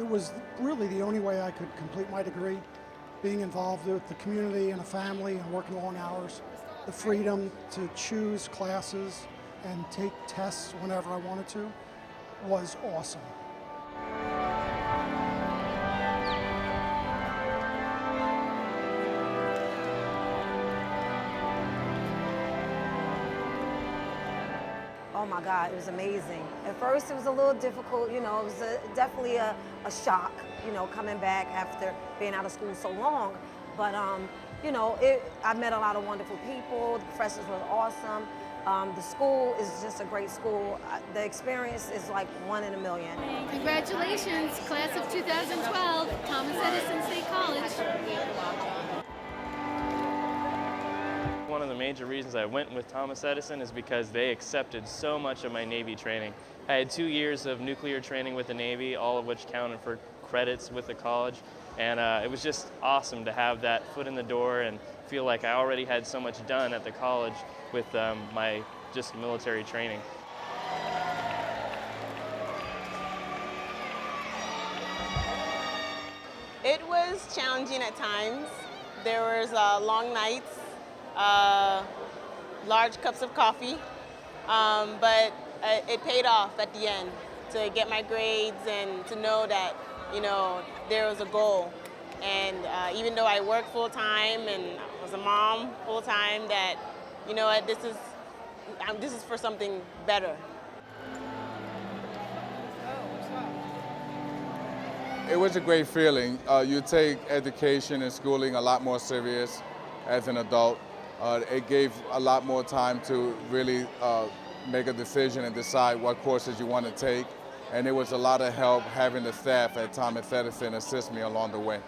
was really the only way I could complete my degree, being involved with the community and a family and working long hours. The freedom to choose classes and take tests whenever I wanted to was awesome. Oh my God, it was amazing. At first it was a little difficult, it was definitely a shock, coming back after being out of school so long. But, I met a lot of wonderful people. The professors were awesome. The school is just a great school. The experience is like one in a million. Congratulations, class of 2012, Thomas Edison State College. One of the major reasons I went with Thomas Edison is because they accepted so much of my Navy training. I had 2 years of nuclear training with the Navy, all of which counted for credits with the college. And it was just awesome to have that foot in the door and feel like I already had so much done at the college with my just military training. It was challenging at times. There was long nights, large cups of coffee, but it paid off at the end to get my grades and to know that, there was a goal. And even though I work full-time and was a mom full-time, that, this is for something better. It was a great feeling. You take education and schooling a lot more serious as an adult. It gave a lot more time to really make a decision and decide what courses you want to take. And it was a lot of help having the staff at Thomas Edison assist me along the way.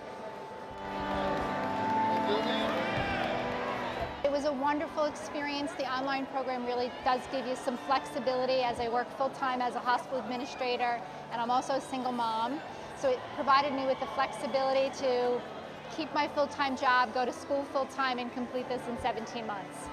It was a wonderful experience. The online program really does give you some flexibility, as I work full-time as a hospital administrator, and I'm also a single mom. So it provided me with the flexibility to keep my full-time job, go to school full-time, and complete this in 17 months.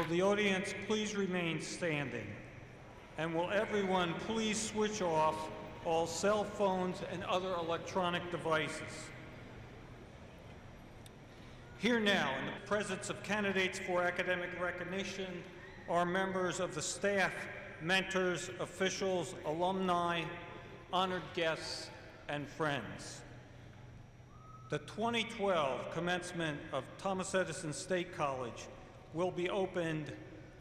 The audience please remain standing, and will everyone please switch off all cell phones and other electronic devices. Here now, in the presence of candidates for academic recognition, are members of the staff, mentors, officials, alumni, honored guests, and friends. The 2012 commencement of Thomas Edison State College will be opened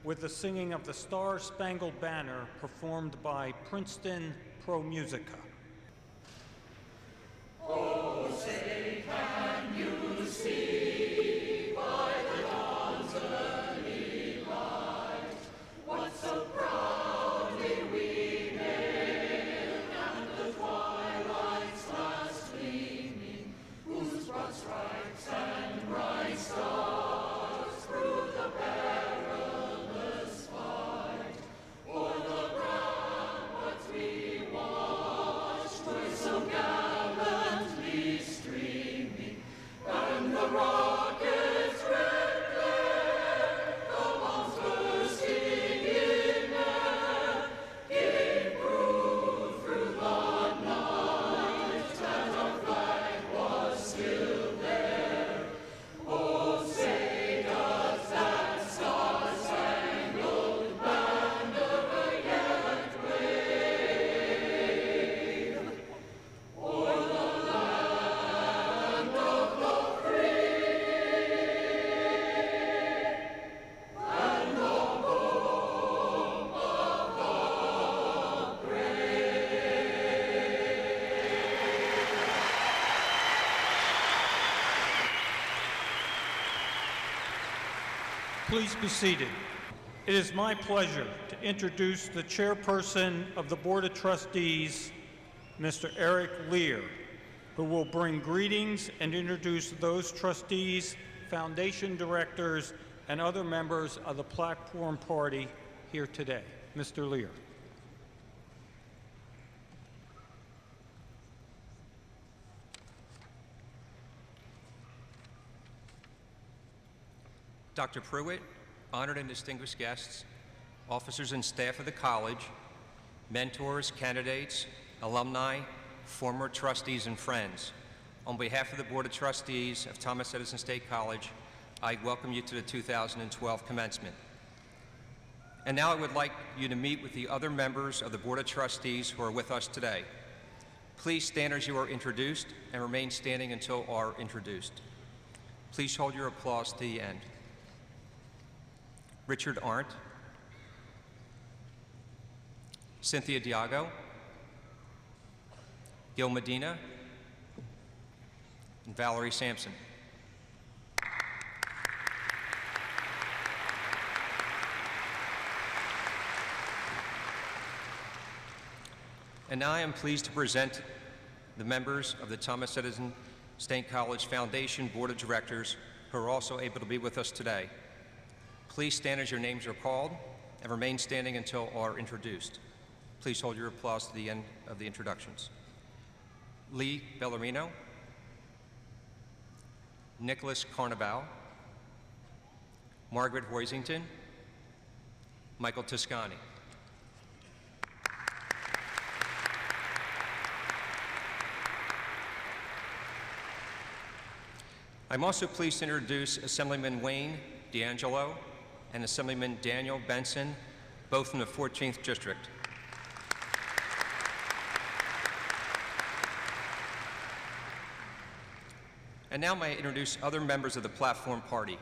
with the singing of the Star-Spangled Banner performed by Princeton Pro Musica. Oh, say, can you see by the dawn's early light what so proudly we hailed, and the twilight's last gleaming, whose broad stripes and bright stars through the perilous fight o'er the ramparts we won. Please be seated. It is my pleasure to introduce the chairperson of the Board of Trustees, Mr. Eric Lear, who will bring greetings and introduce those trustees, foundation directors, and other members of the platform party here today. Mr. Lear. Dr. Pruitt, honored and distinguished guests, officers and staff of the college, mentors, candidates, alumni, former trustees, and friends. On behalf of the Board of Trustees of Thomas Edison State College, I welcome you to the 2012 commencement. And now I would like you to meet with the other members of the Board of Trustees who are with us today. Please stand as you are introduced and remain standing until are introduced. Please hold your applause to the end. Richard Arndt, Cynthia Diago, Gil Medina, and Valerie Sampson. And now I am pleased to present the members of the Thomas Edison State College Foundation Board of Directors who are also able to be with us today. Please stand as your names are called and remain standing until are introduced. Please hold your applause to the end of the introductions. Lee Bellarino, Nicholas Carnaval, Margaret Hoisington, Michael Toscani. I'm also pleased to introduce Assemblyman Wayne D'Angelo and Assemblyman Daniel Benson, both from the 14th District. And now may I introduce other members of the platform party.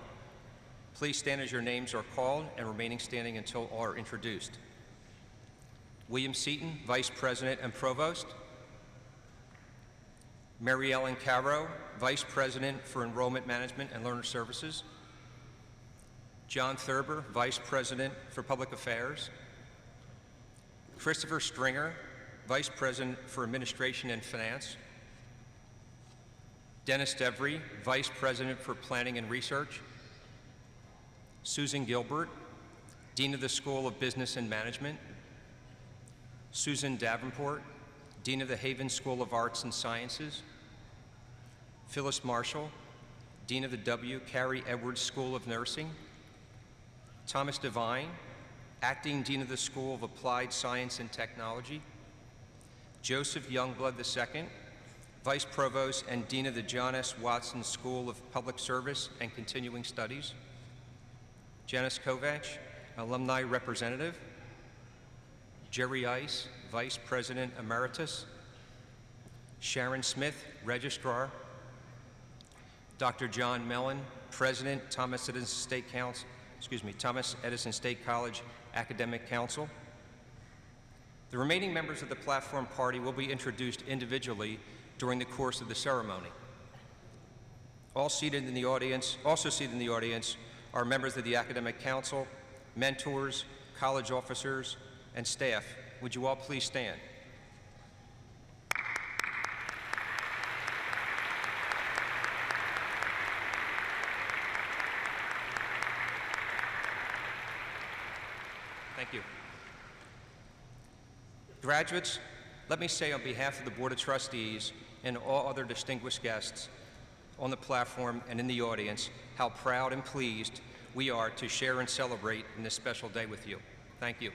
Please stand as your names are called and remaining standing until are introduced. William Seaton, Vice President and Provost. Mary Ellen Caro, Vice President for Enrollment Management and Learner Services. John Thurber, Vice President for Public Affairs. Christopher Stringer, Vice President for Administration and Finance. Dennis Devry, Vice President for Planning and Research. Susan Gilbert, Dean of the School of Business and Management. Susan Davenport, Dean of the Haven School of Arts and Sciences. Phyllis Marshall, Dean of the W. Carey Edwards School of Nursing. Thomas Devine, Acting Dean of the School of Applied Science and Technology. Joseph Youngblood II, Vice Provost and Dean of the John S. Watson School of Public Service and Continuing Studies. Janice Kovach, Alumni Representative. Jerry Ice, Vice President Emeritus. Sharon Smith, Registrar. Dr. John Mellon, President, Thomas Edison State College Academic Council. The remaining members of the platform party will be introduced individually during the course of the ceremony. Also seated in the audience are members of the Academic Council, mentors, college officers, and staff. Would you all please stand? Thank you. Graduates, let me say on behalf of the Board of Trustees and all other distinguished guests on the platform and in the audience, how proud and pleased we are to share and celebrate in this special day with you. Thank you.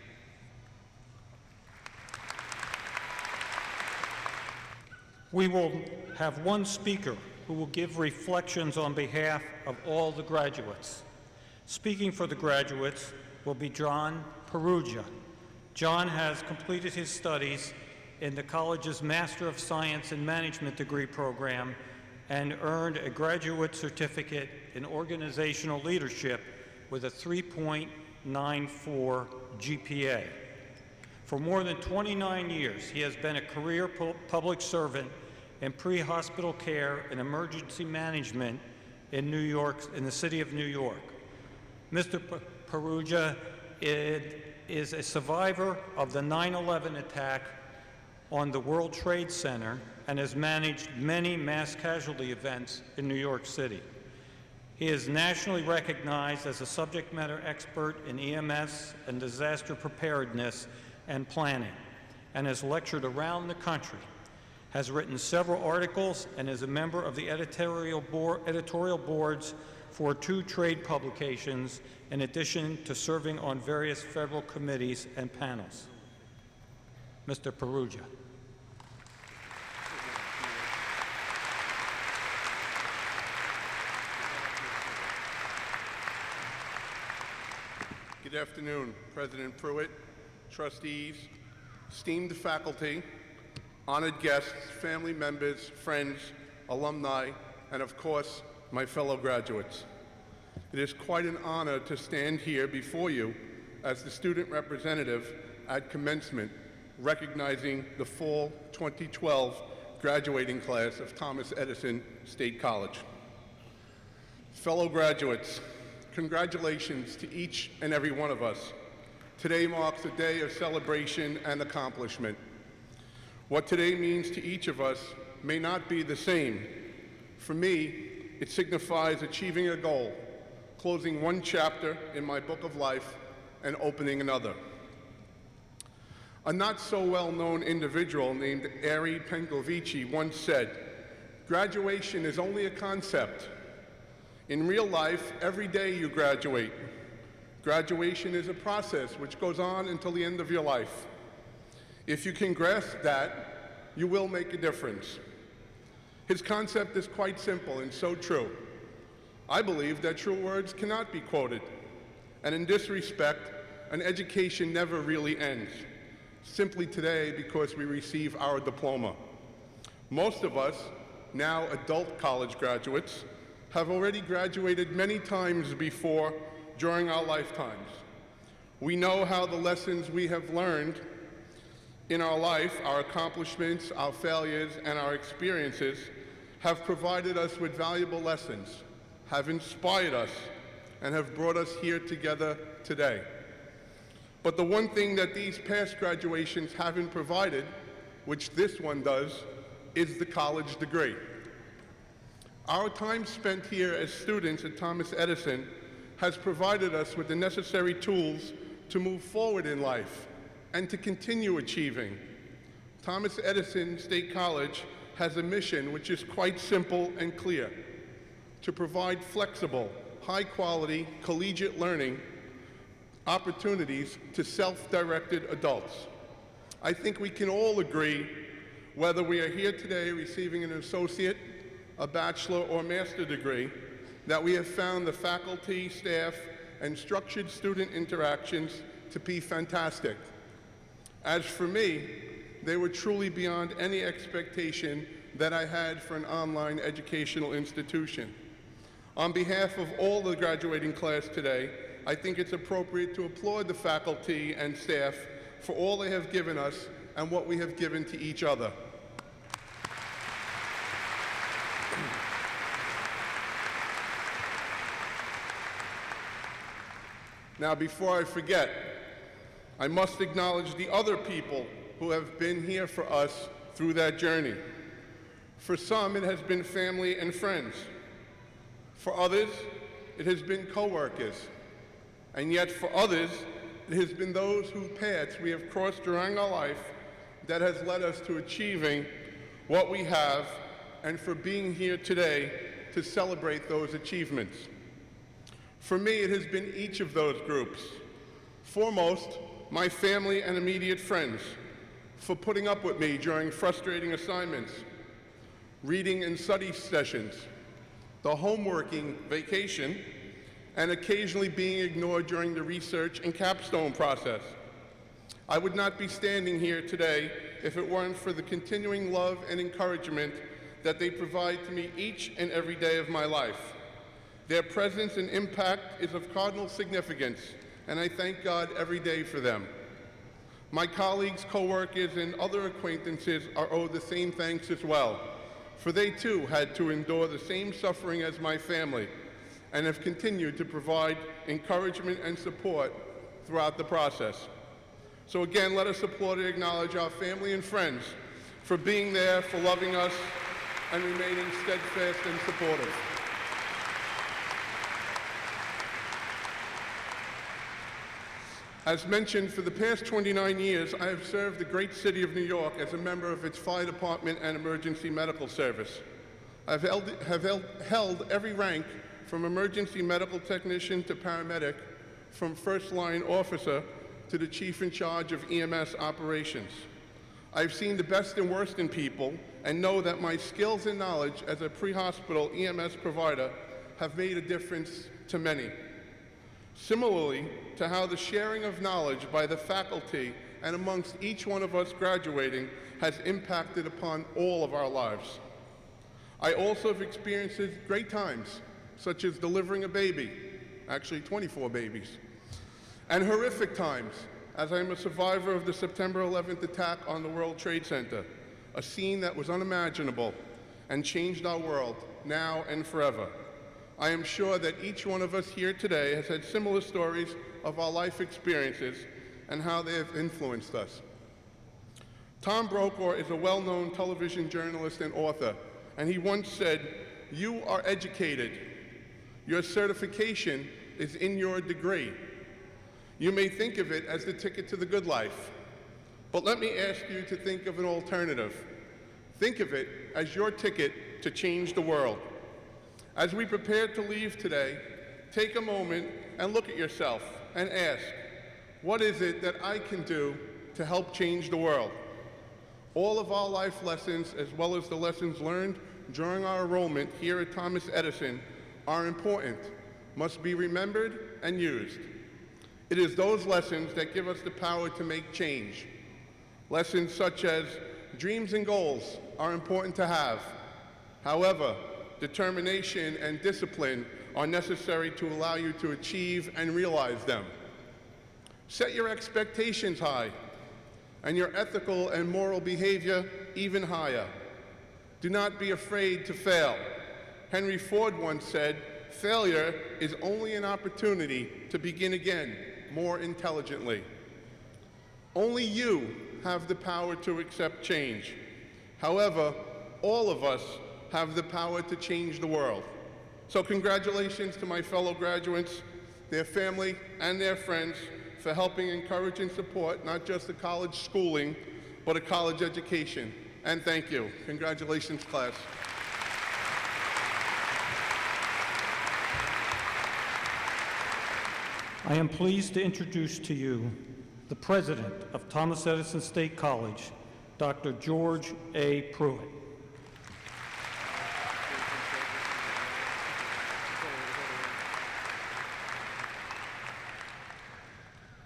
We will have one speaker who will give reflections on behalf of all the graduates. Speaking for the graduates will be John Perugia. John has completed his studies in the college's Master of Science in Management degree program and earned a graduate certificate in organizational leadership with a 3.94 GPA. For more than 29 years, he has been a career public servant in pre-hospital care and emergency management in New York, in the city of New York. Mr. Perugia is a survivor of the 9/11 attack on the World Trade Center and has managed many mass casualty events in New York City. He is nationally recognized as a subject matter expert in EMS and disaster preparedness and planning, and has lectured around the country, has written several articles, and is a member of the editorial boards for 2 trade publications, in addition to serving on various federal committees and panels. Mr. Perugia. Good afternoon, President Pruitt, trustees, esteemed faculty, honored guests, family members, friends, alumni, and of course, my fellow graduates. It is quite an honor to stand here before you as the student representative at Commencement, recognizing the fall 2012 graduating class of Thomas Edison State College. Fellow graduates, congratulations to each and every one of us. Today marks a day of celebration and accomplishment. What today means to each of us may not be the same. For me, it signifies achieving a goal, closing one chapter in my book of life and opening another. A not so well-known individual named Ari Penkovici once said, "Graduation is only a concept. In real life, every day you graduate. Graduation is a process which goes on until the end of your life. If you can grasp that, you will make a difference." His concept is quite simple and so true. I believe that true words cannot be quoted, and in this respect, an education never really ends, simply today because we receive our diploma. Most of us, now adult college graduates, have already graduated many times before during our lifetimes. We know how the lessons we have learned in our life, our accomplishments, our failures, and our experiences have provided us with valuable lessons, have inspired us, and have brought us here together today. But the one thing that these past graduations haven't provided, which this one does, is the college degree. Our time spent here as students at Thomas Edison has provided us with the necessary tools to move forward in life and to continue achieving. Thomas Edison State College has a mission which is quite simple and clear: to provide flexible, high-quality, collegiate learning opportunities to self-directed adults. I think we can all agree, whether we are here today receiving an associate, a bachelor, or master degree, that we have found the faculty, staff, and structured student interactions to be fantastic. As for me, they were truly beyond any expectation that I had for an online educational institution. On behalf of all the graduating class today, I think it's appropriate to applaud the faculty and staff for all they have given us and what we have given to each other. Now, before I forget, I must acknowledge the other people who have been here for us through that journey. For some, it has been family and friends. For others, it has been coworkers. And yet for others, it has been those whose paths we have crossed during our life that has led us to achieving what we have, and for being here today to celebrate those achievements. For me, it has been each of those groups. Foremost, my family and immediate friends, for putting up with me during frustrating assignments, reading and study sessions, the homeworking vacation, and occasionally being ignored during the research and capstone process. I would not be standing here today if it weren't for the continuing love and encouragement that they provide to me each and every day of my life. Their presence and impact is of cardinal significance, and I thank God every day for them. My colleagues, coworkers, and other acquaintances are owed the same thanks as well, for they too had to endure the same suffering as my family, and have continued to provide encouragement and support throughout the process. So again, let us applaud and acknowledge our family and friends for being there, for loving us, and remaining steadfast and supportive. As mentioned, for the past 29 years, I have served the great city of New York as a member of its fire department and emergency medical service. I've held every rank from emergency medical technician to paramedic, from first-line officer to the chief in charge of EMS operations. I've seen the best and worst in people and know that my skills and knowledge as a pre-hospital EMS provider have made a difference to many. Similarly to how the sharing of knowledge by the faculty and amongst each one of us graduating has impacted upon all of our lives. I also have experienced great times, such as delivering a baby, actually 24 babies, and horrific times, as I am a survivor of the September 11th attack on the World Trade Center, a scene that was unimaginable and changed our world now and forever. I am sure that each one of us here today has had similar stories of our life experiences and how they have influenced us. Tom Brokaw is a well-known television journalist and author, and he once said, "You are educated. Your certification is in your degree. You may think of it as the ticket to the good life, but let me ask you to think of an alternative. Think of it as your ticket to change the world." As we prepare to leave today, take a moment and look at yourself and ask, what is it that I can do to help change the world? All of our life lessons, as well as the lessons learned during our enrollment here at Thomas Edison, are important, must be remembered and used. It is those lessons that give us the power to make change. Lessons such as dreams and goals are important to have. However, determination and discipline are necessary to allow you to achieve and realize them. Set your expectations high and your ethical and moral behavior even higher. Do not be afraid to fail. Henry Ford once said, "Failure is only an opportunity to begin again more intelligently." Only you have the power to accept change. However, all of us have the power to change the world. So congratulations to my fellow graduates, their family, and their friends for helping encourage and support not just a college schooling, but a college education. And thank you. Congratulations, class. I am pleased to introduce to you the president of Thomas Edison State College, Dr. George A. Pruitt.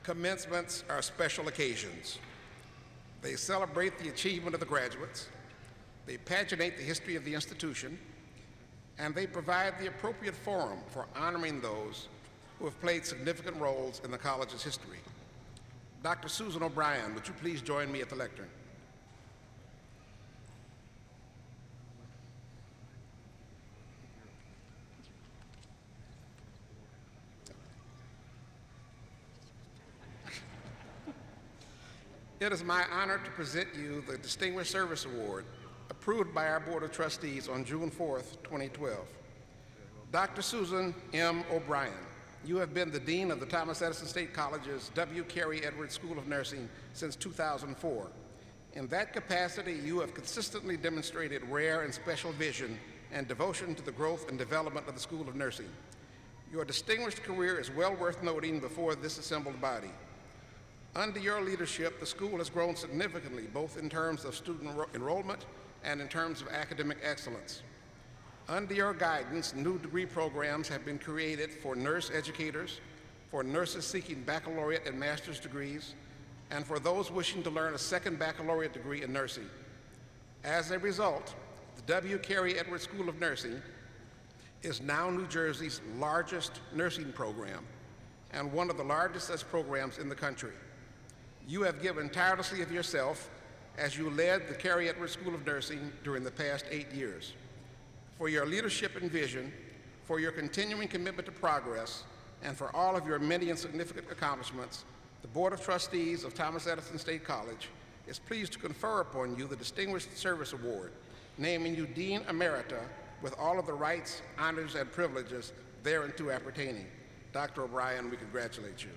Commencements are special occasions. They celebrate the achievement of the graduates, they paginate the history of the institution, and they provide the appropriate forum for honoring those who have played significant roles in the college's history. Dr. Susan O'Brien, would you please join me at the lectern? It is my honor to present you the Distinguished Service Award, approved by our Board of Trustees on June 4th, 2012. Dr. Susan M. O'Brien, you have been the Dean of the Thomas Edison State College's W. Carey Edwards School of Nursing since 2004. In that capacity, you have consistently demonstrated rare and special vision and devotion to the growth and development of the School of Nursing. Your distinguished career is well worth noting before this assembled body. Under your leadership, the school has grown significantly, both in terms of student enrollment and in terms of academic excellence. Under your guidance, new degree programs have been created for nurse educators, for nurses seeking baccalaureate and master's degrees, and for those wishing to learn a second baccalaureate degree in nursing. As a result, the W. Carey Edwards School of Nursing is now New Jersey's largest nursing program and one of the largest such programs in the country. You have given tirelessly of yourself as you led the Carey Edwards School of Nursing during the past 8 years. For your leadership and vision, for your continuing commitment to progress, and for all of your many and significant accomplishments, the Board of Trustees of Thomas Edison State College is pleased to confer upon you the Distinguished Service Award, naming you Dean Emerita with all of the rights, honors, and privileges thereunto appertaining. Dr. O'Brien, we congratulate you.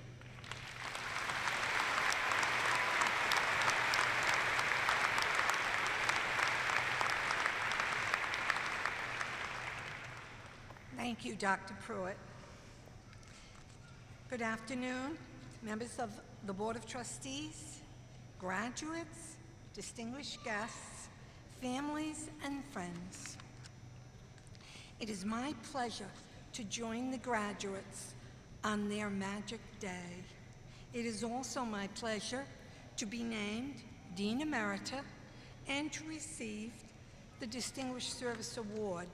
Thank you, Dr. Pruitt. Good afternoon, members of the Board of Trustees, graduates, distinguished guests, families, and friends. It is my pleasure to join the graduates on their magic day. It is also my pleasure to be named Dean Emerita and to receive the Distinguished Service Award.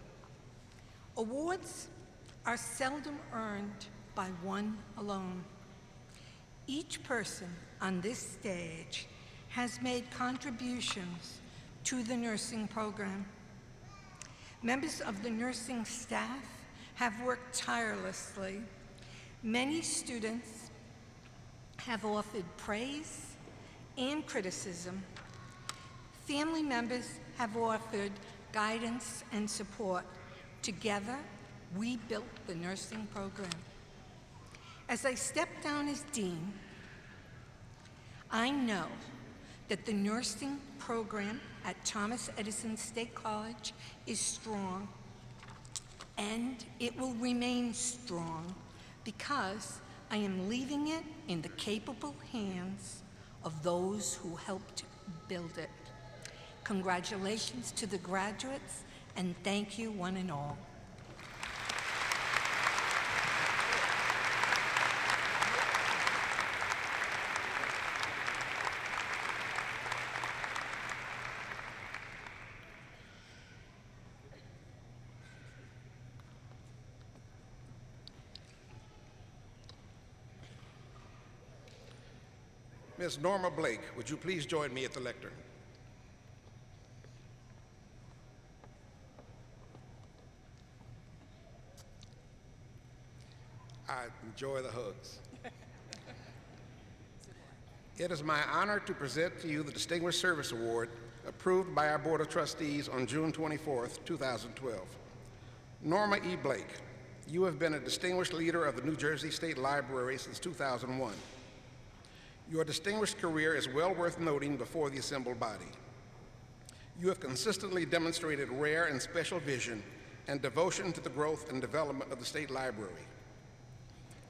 Awards are seldom earned by one alone. Each person on this stage has made contributions to the nursing program. Members of the nursing staff have worked tirelessly. Many students have offered praise and criticism. Family members have offered guidance and support. Together, we built the nursing program. As I step down as dean, I know that the nursing program at Thomas Edison State College is strong, and it will remain strong because I am leaving it in the capable hands of those who helped build it. Congratulations to the graduates, and thank you one and all. Ms. Norma Blake, would you please join me at the lectern? I enjoy the hugs. It is my honor to present to you the Distinguished Service Award approved by our Board of Trustees on June 24th, 2012. Norma E. Blake, you have been a distinguished leader of the New Jersey State Library since 2001. Your distinguished career is well worth noting before the assembled body. You have consistently demonstrated rare and special vision and devotion to the growth and development of the State Library.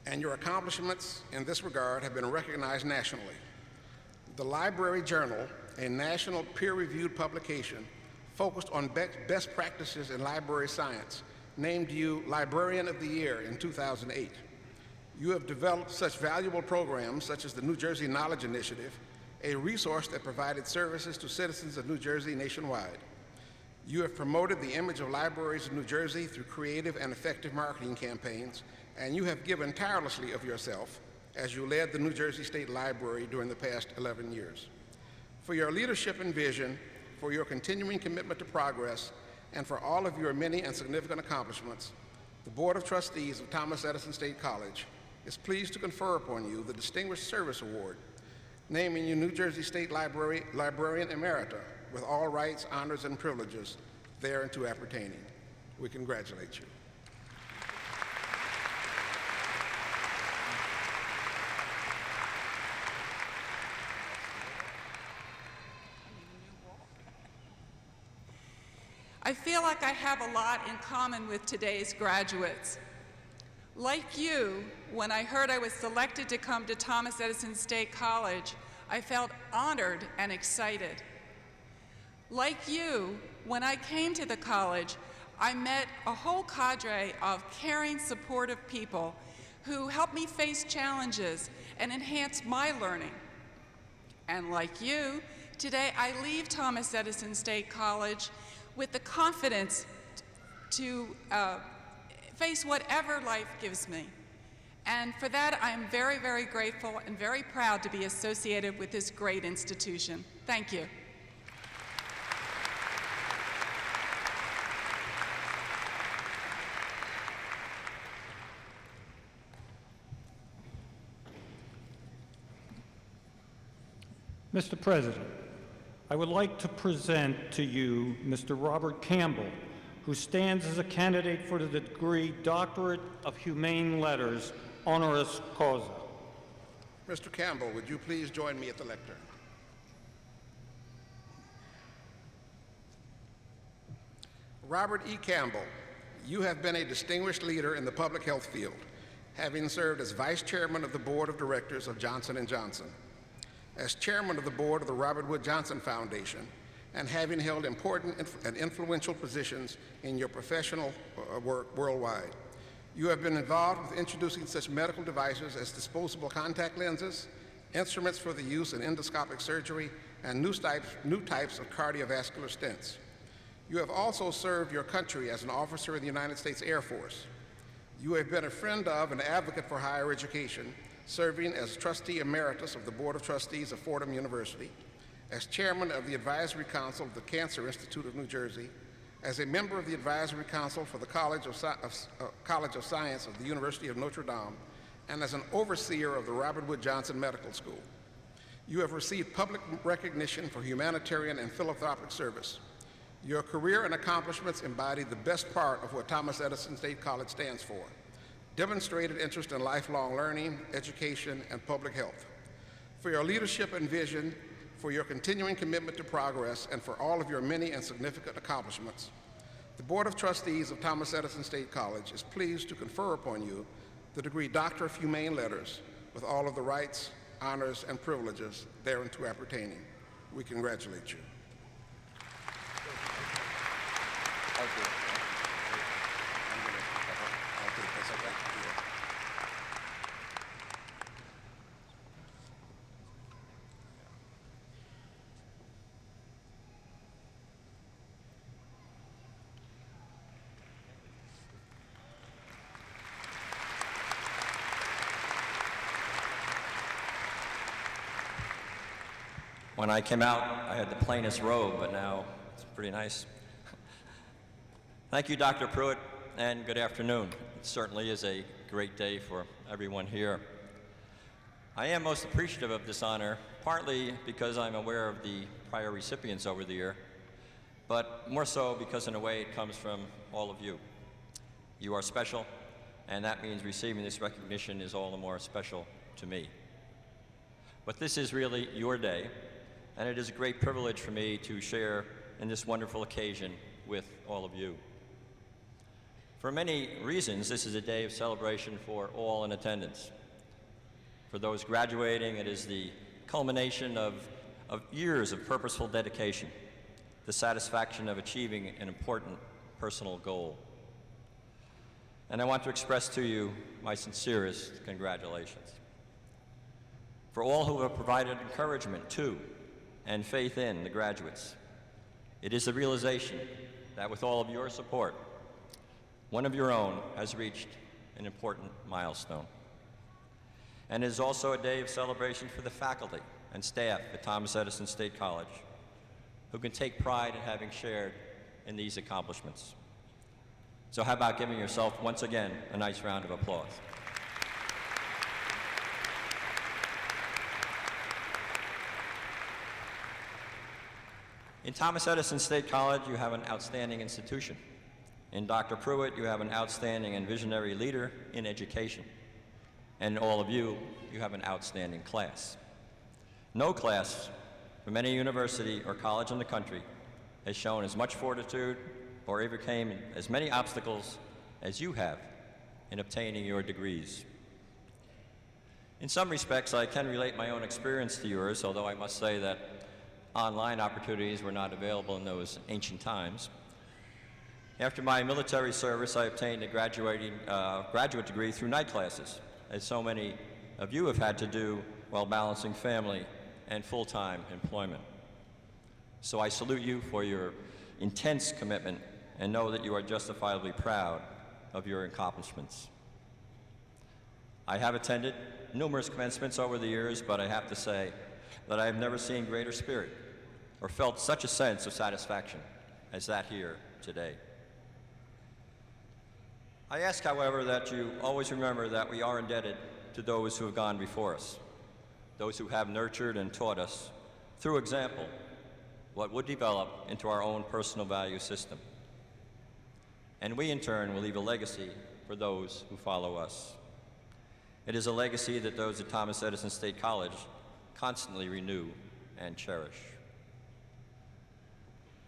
And your accomplishments in this regard have been recognized nationally. The Library Journal, a national peer-reviewed publication focused on best practices in library science, named you Librarian of the Year in 2008. You have developed such valuable programs such as the New Jersey Knowledge Initiative, a resource that provided services to citizens of New Jersey nationwide. You have promoted the image of libraries in New Jersey through creative and effective marketing campaigns, and you have given tirelessly of yourself as you led the New Jersey State Library during the past 11 years. For your leadership and vision, for your continuing commitment to progress, and for all of your many and significant accomplishments, the Board of Trustees of Thomas Edison State College is pleased to confer upon you the Distinguished Service Award, naming you New Jersey State Librarian Emerita with all rights, honors, and privileges thereunto appertaining. We congratulate you. I feel like I have a lot in common with today's graduates. Like you, when I heard I was selected to come to Thomas Edison State College, I felt honored and excited. Like you, when I came to the college, I met a whole cadre of caring, supportive people who helped me face challenges and enhance my learning. And like you, today I leave Thomas Edison State College with the confidence to face whatever life gives me. And for that, I am very, very grateful and very proud to be associated with this great institution. Thank you. Mr. President, I would like to present to you Mr. Robert Campbell, who stands as a candidate for the degree Doctorate of Humane Letters, honoris causa. Mr. Campbell, would you please join me at the lectern? Robert E. Campbell, you have been a distinguished leader in the public health field, having served as Vice Chairman of the Board of Directors of Johnson & Johnson, as Chairman of the Board of the Robert Wood Johnson Foundation, and having held important and influential positions in your professional work worldwide. You have been involved with introducing such medical devices as disposable contact lenses, instruments for the use in endoscopic surgery, and new types of cardiovascular stents. You have also served your country as an officer in the United States Air Force. You have been a friend of and advocate for higher education, serving as trustee emeritus of the Board of Trustees of Fordham University, as chairman of the Advisory Council of the Cancer Institute of New Jersey, as a member of the Advisory Council for the College of Science of the University of Notre Dame, and as an overseer of the Robert Wood Johnson Medical School. You have received public recognition for humanitarian and philanthropic service. Your career and accomplishments embody the best part of what Thomas Edison State College stands for: demonstrated interest in lifelong learning, education, and public health. For your leadership and vision, for your continuing commitment to progress, and for all of your many and significant accomplishments, the Board of Trustees of Thomas Edison State College is pleased to confer upon you the degree Doctor of Humane Letters with all of the rights, honors, and privileges thereunto appertaining. We congratulate you. Thank you. When I came out, I had the plainest robe, but now it's pretty nice. Thank you, Dr. Pruitt, and good afternoon. It certainly is a great day for everyone here. I am most appreciative of this honor, partly because I'm aware of the prior recipients over the year, but more so because in a way it comes from all of you. You are special, and that means receiving this recognition is all the more special to me. But this is really your day, and it is a great privilege for me to share in this wonderful occasion with all of you. For many reasons, this is a day of celebration for all in attendance. For those graduating, it is the culmination of years of purposeful dedication, the satisfaction of achieving an important personal goal. And I want to express to you my sincerest congratulations. For all who have provided encouragement to and faith in the graduates, it is the realization that with all of your support, one of your own has reached an important milestone. And it is also a day of celebration for the faculty and staff at Thomas Edison State College, who can take pride in having shared in these accomplishments. So how about giving yourself once again a nice round of applause? In Thomas Edison State College, you have an outstanding institution. In Dr. Pruitt, you have an outstanding and visionary leader in education. And in all of you, you have an outstanding class. No class from any university or college in the country has shown as much fortitude or overcame as many obstacles as you have in obtaining your degrees. In some respects, I can relate my own experience to yours, although I must say that online opportunities were not available in those ancient times. After my military service, I obtained a graduate degree through night classes, as so many of you have had to do while balancing family and full-time employment. So I salute you for your intense commitment and know that you are justifiably proud of your accomplishments. I have attended numerous commencements over the years, but I have to say that I have never seen greater spirit or felt such a sense of satisfaction as that here today. I ask, however, that you always remember that we are indebted to those who have gone before us, those who have nurtured and taught us, through example, what would develop into our own personal value system. And we, in turn, will leave a legacy for those who follow us. It is a legacy that those at Thomas Edison State College constantly renew and cherish.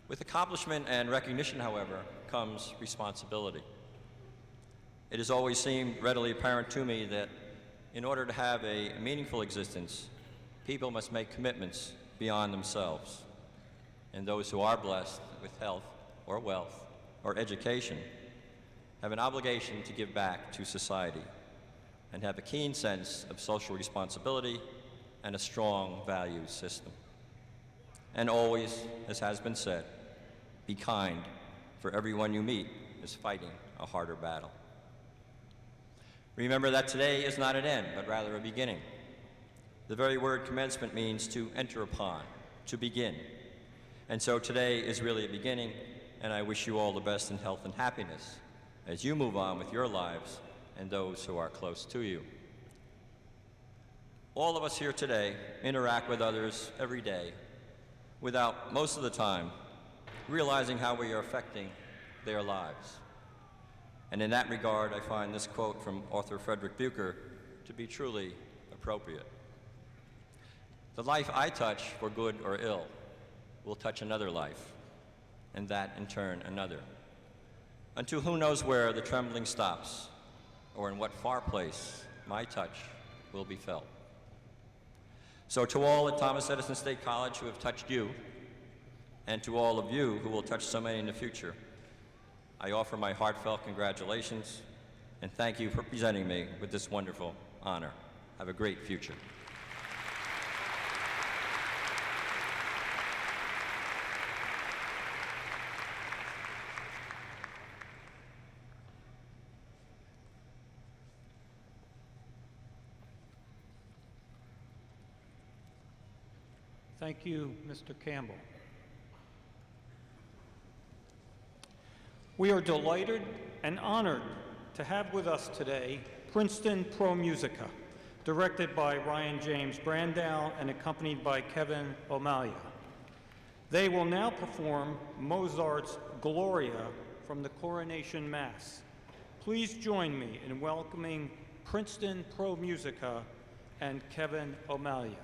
With accomplishment and recognition, however, comes responsibility. It has always seemed readily apparent to me that in order to have a meaningful existence, people must make commitments beyond themselves. And those who are blessed with health or wealth or education have an obligation to give back to society and have a keen sense of social responsibility and a strong values system. And always, as has been said, be kind, for everyone you meet is fighting a harder battle. Remember that today is not an end, but rather a beginning. The very word commencement means to enter upon, to begin. And so today is really a beginning, and I wish you all the best in health and happiness as you move on with your lives and those who are close to you. All of us here today interact with others every day without, most of the time, realizing how we are affecting their lives. And in that regard, I find this quote from author Frederick Buechner to be truly appropriate. The life I touch, for good or ill, will touch another life, and that in turn another, until who knows where the trembling stops, or in what far place my touch will be felt. So to all at Thomas Edison State College who have touched you, and to all of you who will touch so many in the future, I offer my heartfelt congratulations and thank you for presenting me with this wonderful honor. Have a great future. Thank you, Mr. Campbell. We are delighted and honored to have with us today Princeton Pro Musica, directed by Ryan James Brandow and accompanied by Kevin O'Malley. They will now perform Mozart's Gloria from the Coronation Mass. Please join me in welcoming Princeton Pro Musica and Kevin O'Malley.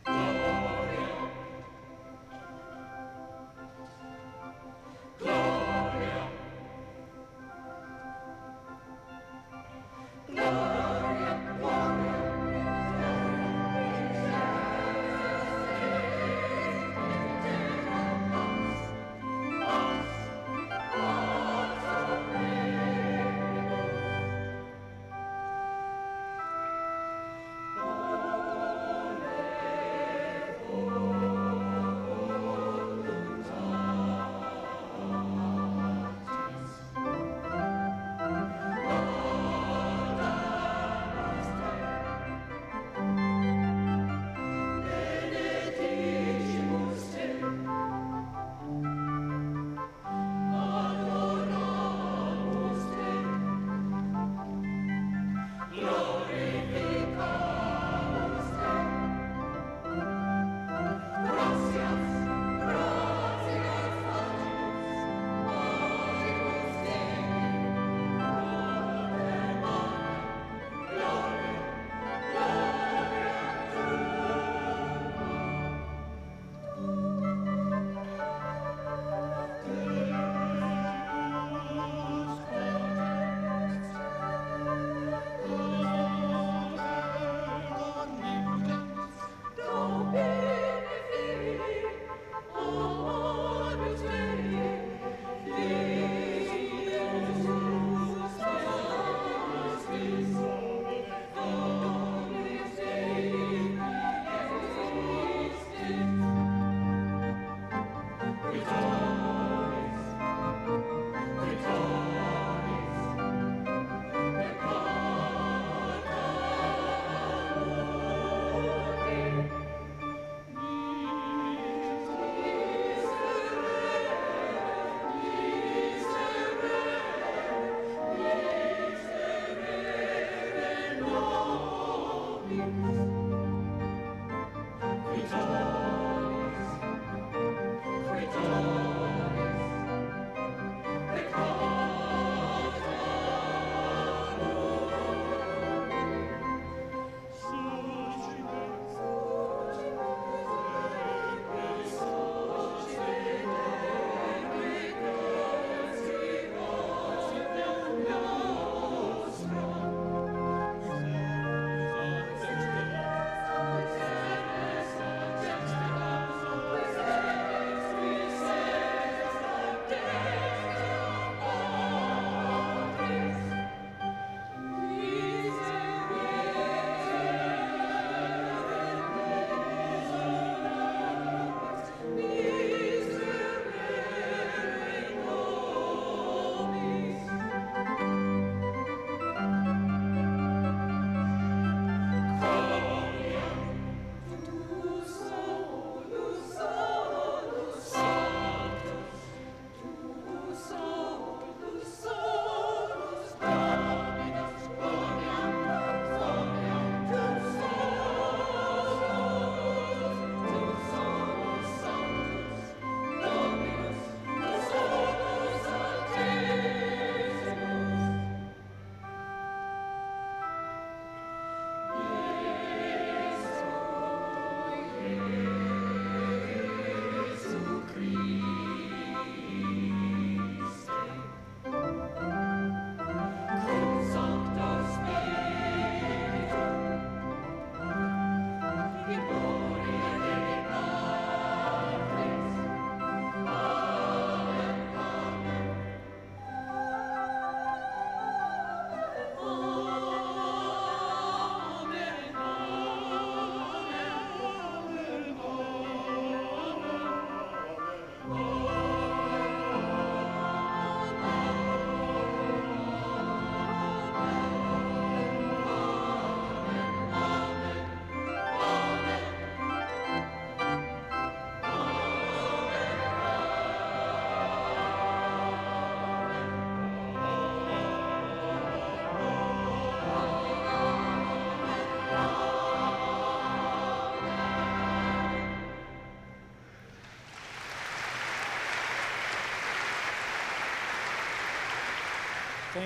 Gloria,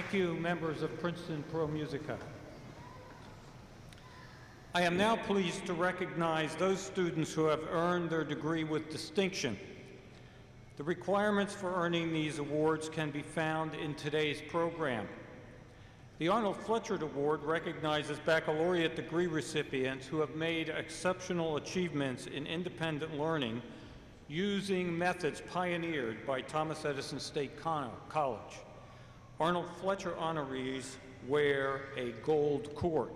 Thank you, members of Princeton Pro Musica. I am now pleased to recognize those students who have earned their degree with distinction. The requirements for earning these awards can be found in today's program. The Arnold Fletcher Award recognizes baccalaureate degree recipients who have made exceptional achievements in independent learning using methods pioneered by Thomas Edison State College. Arnold Fletcher honorees wear a gold cord.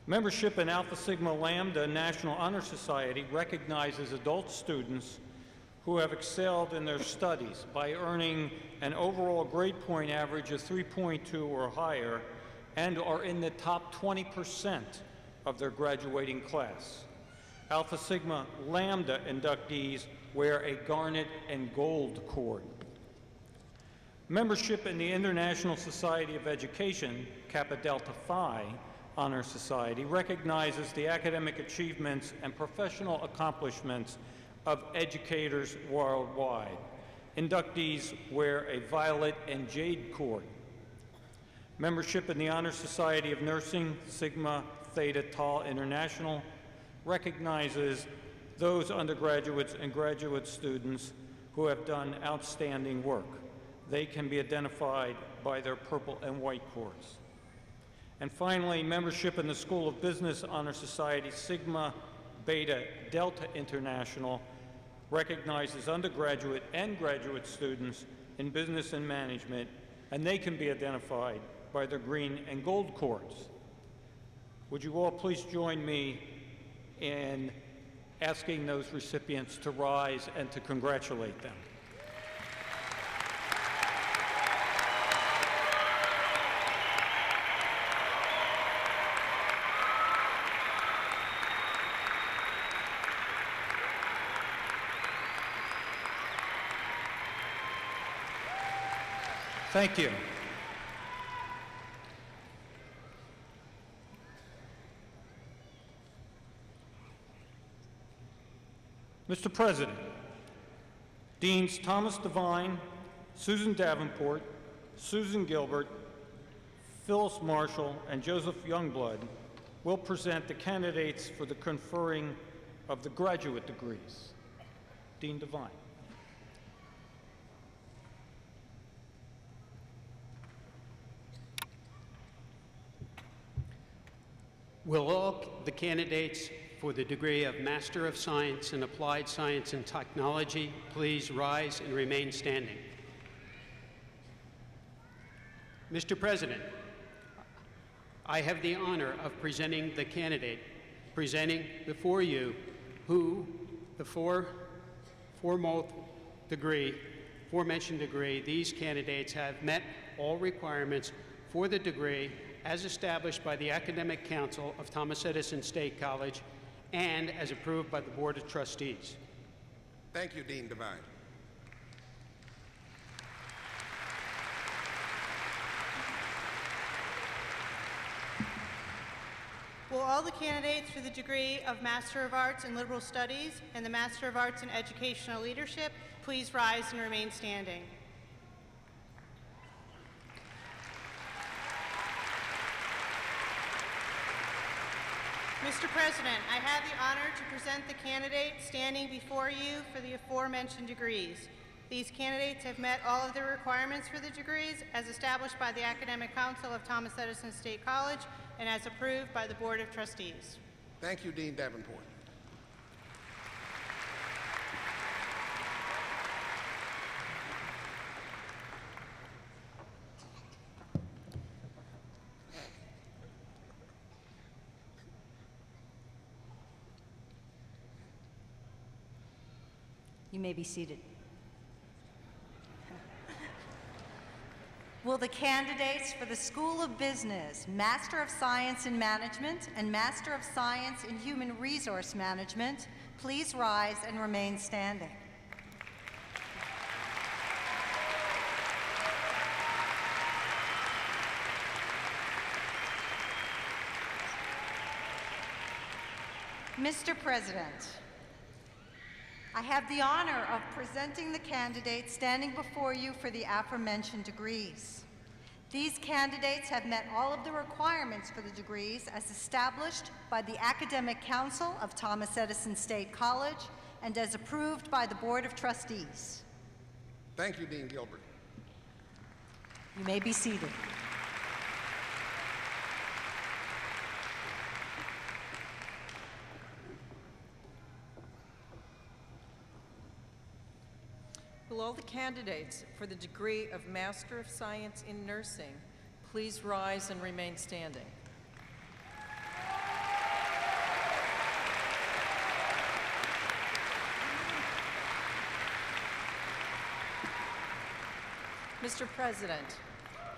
Membership in Alpha Sigma Lambda National Honor Society recognizes adult students who have excelled in their studies by earning an overall grade point average of 3.2 or higher and are in the top 20% of their graduating class. Alpha Sigma Lambda inductees wear a garnet and gold cord. Membership in the International Society of Education, Kappa Delta Phi Honor Society, recognizes the academic achievements and professional accomplishments of educators worldwide. Inductees wear a violet and jade cord. Membership in the Honor Society of Nursing, Sigma Theta Tau International, recognizes those undergraduates and graduate students who have done outstanding work. They can be identified by their purple and white cords. And finally, membership in the School of Business Honor Society, Sigma Beta Delta International, recognizes undergraduate and graduate students in business and management, and they can be identified by their green and gold cords. Would you all please join me in asking those recipients to rise and to congratulate them? Thank you. Mr. President, Deans Thomas Devine, Susan Davenport, Susan Gilbert, Phyllis Marshall, and Joseph Youngblood will present the candidates for the conferring of the graduate degrees. Dean Devine. Will all the candidates for the degree of Master of Science in Applied Science and Technology please rise and remain standing? Mr. President, I have the honor of presenting the candidate presenting before you who the aforementioned degree, these candidates have met all requirements for the degree as established by the Academic Council of Thomas Edison State College and as approved by the Board of Trustees. Thank you, Dean Devine. Will all the candidates for the degree of Master of Arts in Liberal Studies and the Master of Arts in Educational Leadership please rise and remain standing? Mr. President, I have the honor to present the candidates standing before you for the aforementioned degrees. These candidates have met all of the requirements for the degrees as established by the Academic Council of Thomas Edison State College and as approved by the Board of Trustees. Thank you, Dean Davenport. You may be seated. Will the candidates for the School of Business, Master of Science in Management, and Master of Science in Human Resource Management please rise and remain standing? Mr. President, I have the honor of presenting the candidates standing before you for the aforementioned degrees. These candidates have met all of the requirements for the degrees as established by the Academic Council of Thomas Edison State College and as approved by the Board of Trustees. Thank you, Dean Gilbert. You may be seated. Will all the candidates for the degree of Master of Science in Nursing please rise and remain standing? Mr. President,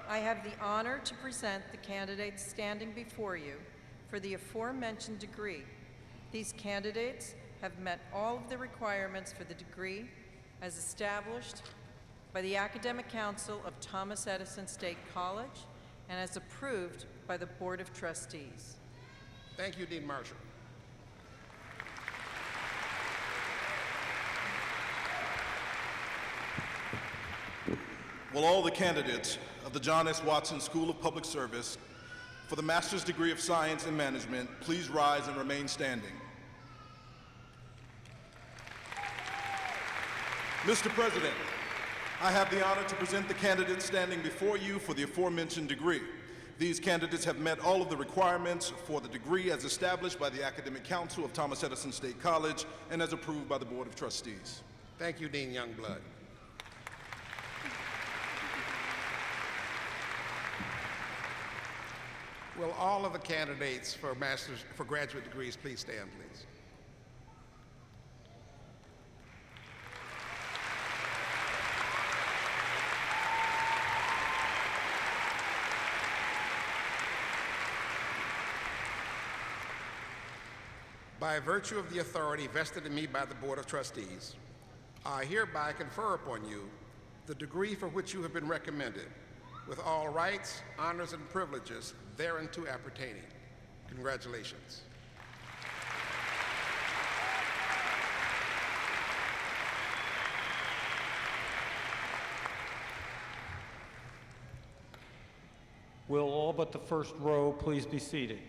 I have the honor to present the candidates standing before you for the aforementioned degree. These candidates have met all of the requirements for the degree as established by the Academic Council of Thomas Edison State College and as approved by the Board of Trustees. Thank you, Dean Marshall. Will all the candidates of the John S. Watson School of Public Service for the Master's degree of Science in Management please rise and remain standing? Mr. President, I have the honor to present the candidates standing before you for the aforementioned degree. These candidates have met all of the requirements for the degree as established by the Academic Council of Thomas Edison State College and as approved by the Board of Trustees. Thank you, Dean Youngblood. Will all of the candidates for graduate degrees please stand, please? By virtue of the authority vested in me by the Board of Trustees, I hereby confer upon you the degree for which you have been recommended, with all rights, honors, and privileges thereunto appertaining. Congratulations. Will all but the first row please be seated?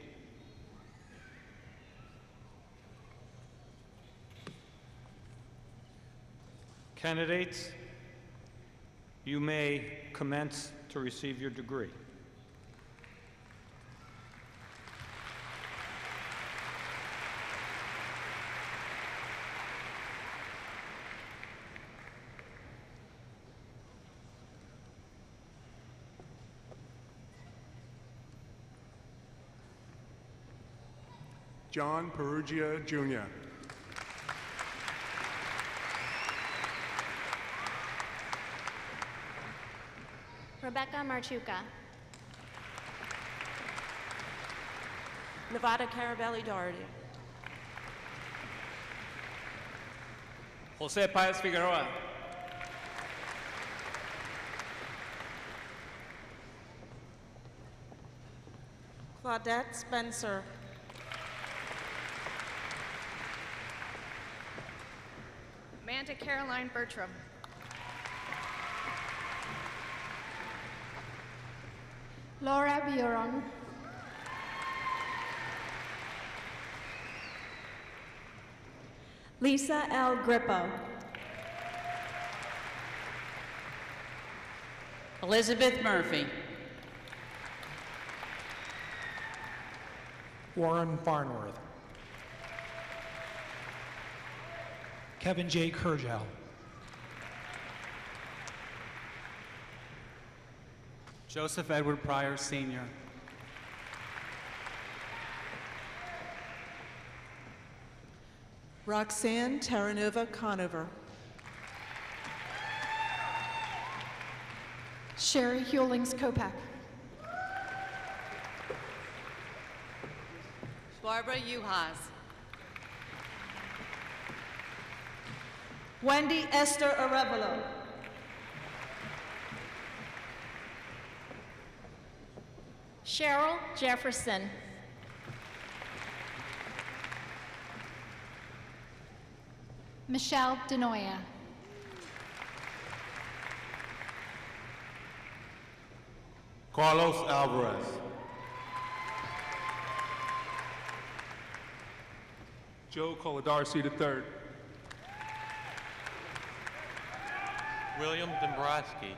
Candidates, you may commence to receive your degree. John Perugia, Jr. Rebecca Marchuka. Nevada Carabelli Doherty. Jose Paez Figueroa. Claudette Spencer. Amanda Caroline Bertram. Laura Bioron. Lisa L. Grippo. Elizabeth Murphy. Warren Farnworth. Kevin J. Kurgel. Joseph Edward Pryor, Sr. Roxanne Terranova Conover. Sherry Hewlings Kopak. Barbara Uhas. Wendy Esther Arevalo. Cheryl Jefferson. Michelle Denoya. Carlos Alvarez. Joe Coladarcy III. William Dombrowski.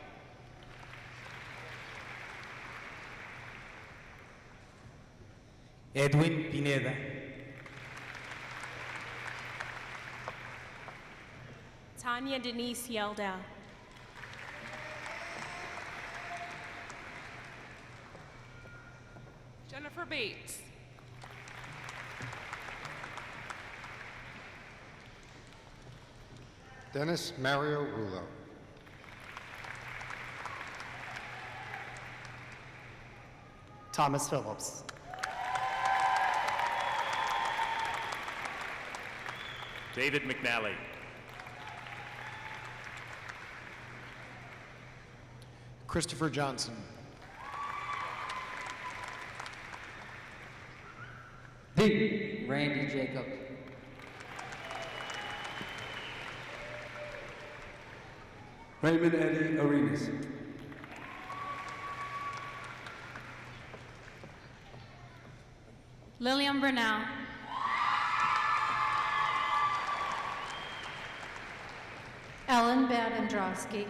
Edwin Pineda. Tanya Denise Yeldow. Jennifer Bates. Dennis Mario Rulo. Thomas Phillips. David McNally. Christopher Johnson. Randy Jacob. Raymond Eddie Arenas. Lillian Brunel. Ellen Badendrowski.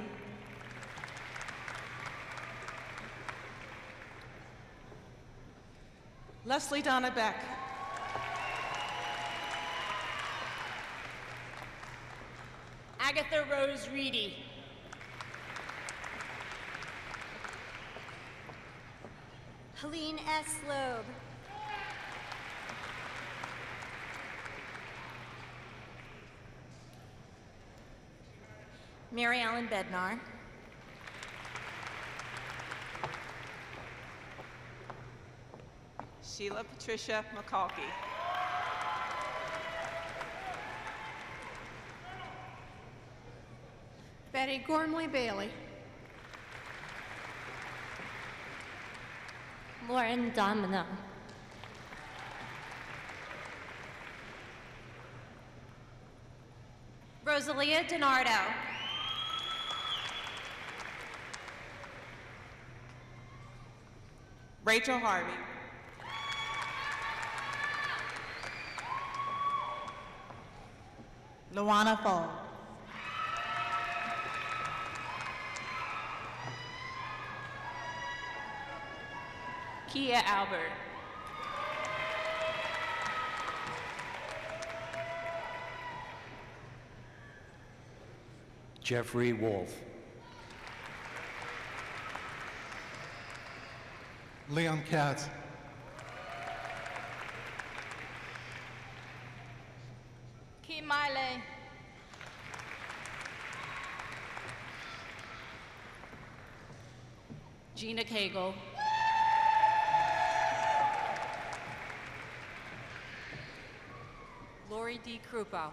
Leslie Donna Beck. Agatha Rose Reedy. Helene S. Loeb. Mary Ellen Bednar. Sheila Patricia McCalkey. Betty Gormley Bailey. Lauren Domino. Rosalia DiNardo. Rachel Harvey. Luana Fall. Kia Albert. Jeffrey Wolf. Leon Katz. Kim Miley. Gina Cagle. Lori D. Krupa.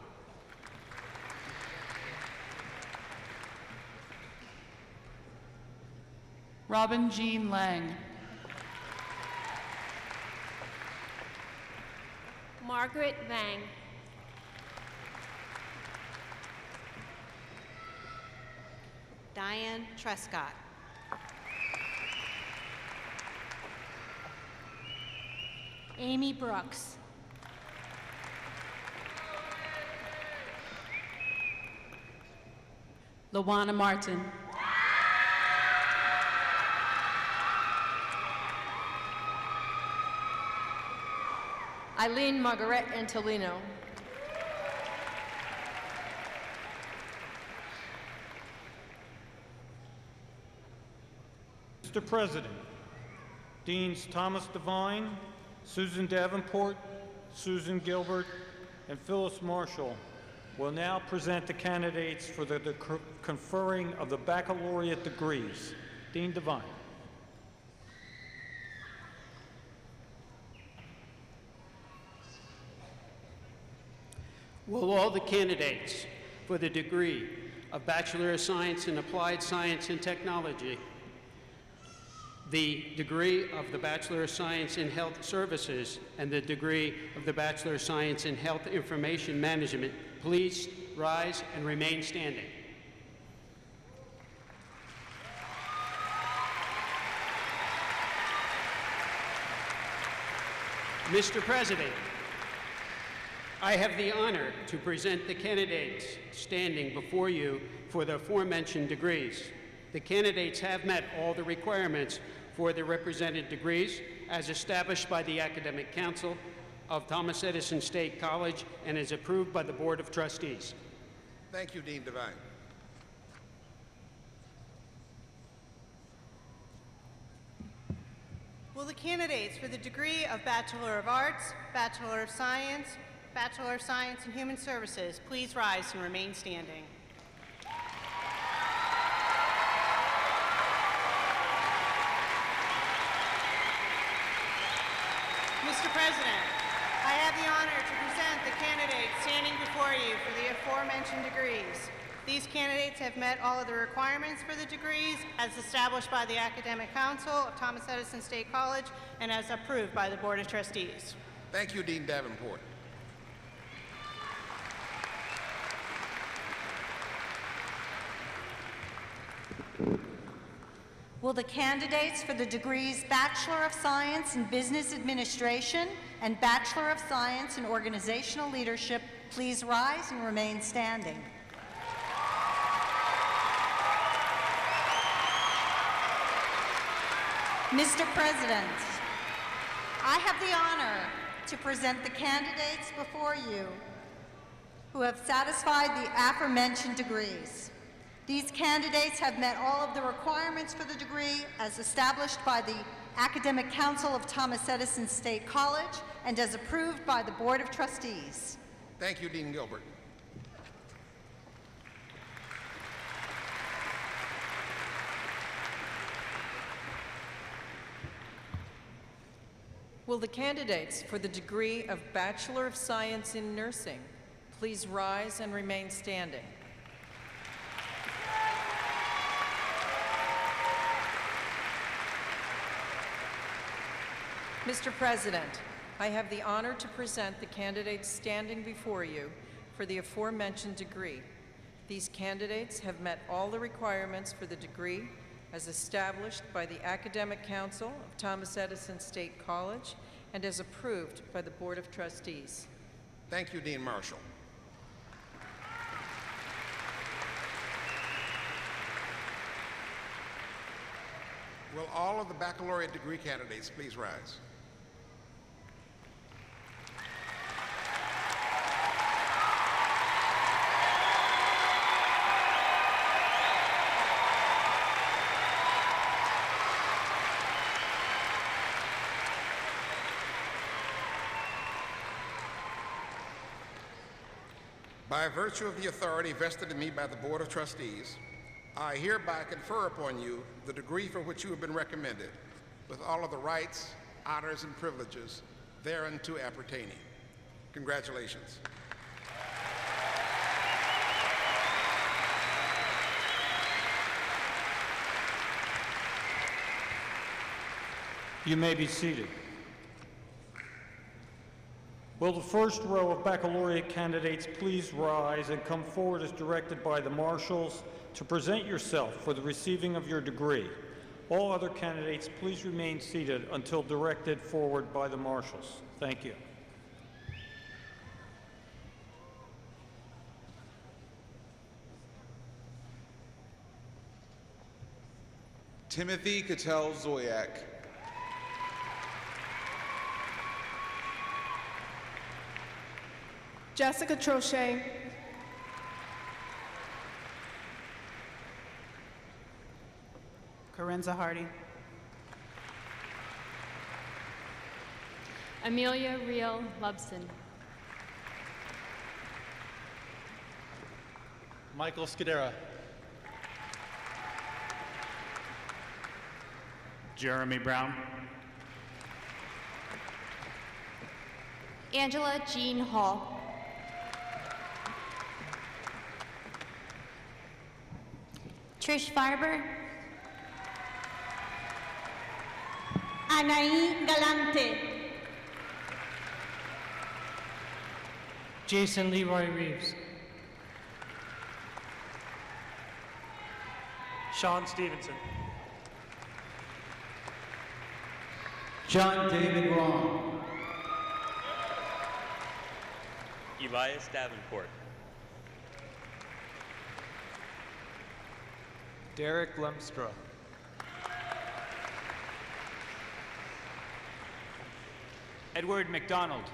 Robin Jean Lang. Margaret Vang. Diane Trescott. Amy Brooks. Lawana Martin. Eileen Margaret Antolino. Mr. President, Deans Thomas Devine, Susan Davenport, Susan Gilbert, and Phyllis Marshall will now present the candidates for the conferring of the baccalaureate degrees. Dean Devine. Will all the candidates for the degree of Bachelor of Science in Applied Science and Technology, the degree of the Bachelor of Science in Health Services, and the degree of the Bachelor of Science in Health Information Management please rise and remain standing? Mr. President, I have the honor to present the candidates standing before you for the aforementioned degrees. The candidates have met all the requirements for the represented degrees as established by the Academic Council of Thomas Edison State College and is approved by the Board of Trustees. Thank you, Dean Devine. Will the candidates for the degree of Bachelor of Arts, Bachelor of Science in Human Services please rise and remain standing? Mr. President, I have the honor to present the candidates standing before you for the aforementioned degrees. These candidates have met all of the requirements for the degrees as established by the Academic Council of Thomas Edison State College and as approved by the Board of Trustees. Thank you, Dean Davenport. Will the candidates for the degrees Bachelor of Science in Business Administration and Bachelor of Science in Organizational Leadership please rise and remain standing? Mr. President, I have the honor to present the candidates before you who have satisfied the aforementioned degrees. These candidates have met all of the requirements for the degree as established by the Academic Council of Thomas Edison State College and as approved by the Board of Trustees. Thank you, Dean Gilbert. Will the candidates for the degree of Bachelor of Science in Nursing please rise and remain standing? Mr. President, I have the honor to present the candidates standing before you for the aforementioned degree. These candidates have met all the requirements for the degree as established by the Academic Council of Thomas Edison State College and as approved by the Board of Trustees. Thank you, Dean Marshall. Will all of the baccalaureate degree candidates please rise? By virtue of the authority vested in me by the Board of Trustees, I hereby confer upon you the degree for which you have been recommended, with all of the rights, honors, and privileges thereunto appertaining. Congratulations. You may be seated. Will the first row of baccalaureate candidates please rise and come forward as directed by the marshals to present yourself for the receiving of your degree. All other candidates please remain seated until directed forward by the marshals. Thank you. Timothy Cattell Zoyak. Jessica Trochet. Corinza Hardy. Amelia Real Lubson. Michael Scudera. Jeremy Brown. Angela Jean Hall. Trish Farber. Anaí Galante. Jason Leroy Reeves. Sean Stevenson. John David Wrong. Elias Davenport. Derek Lemstra. Edward McDonald.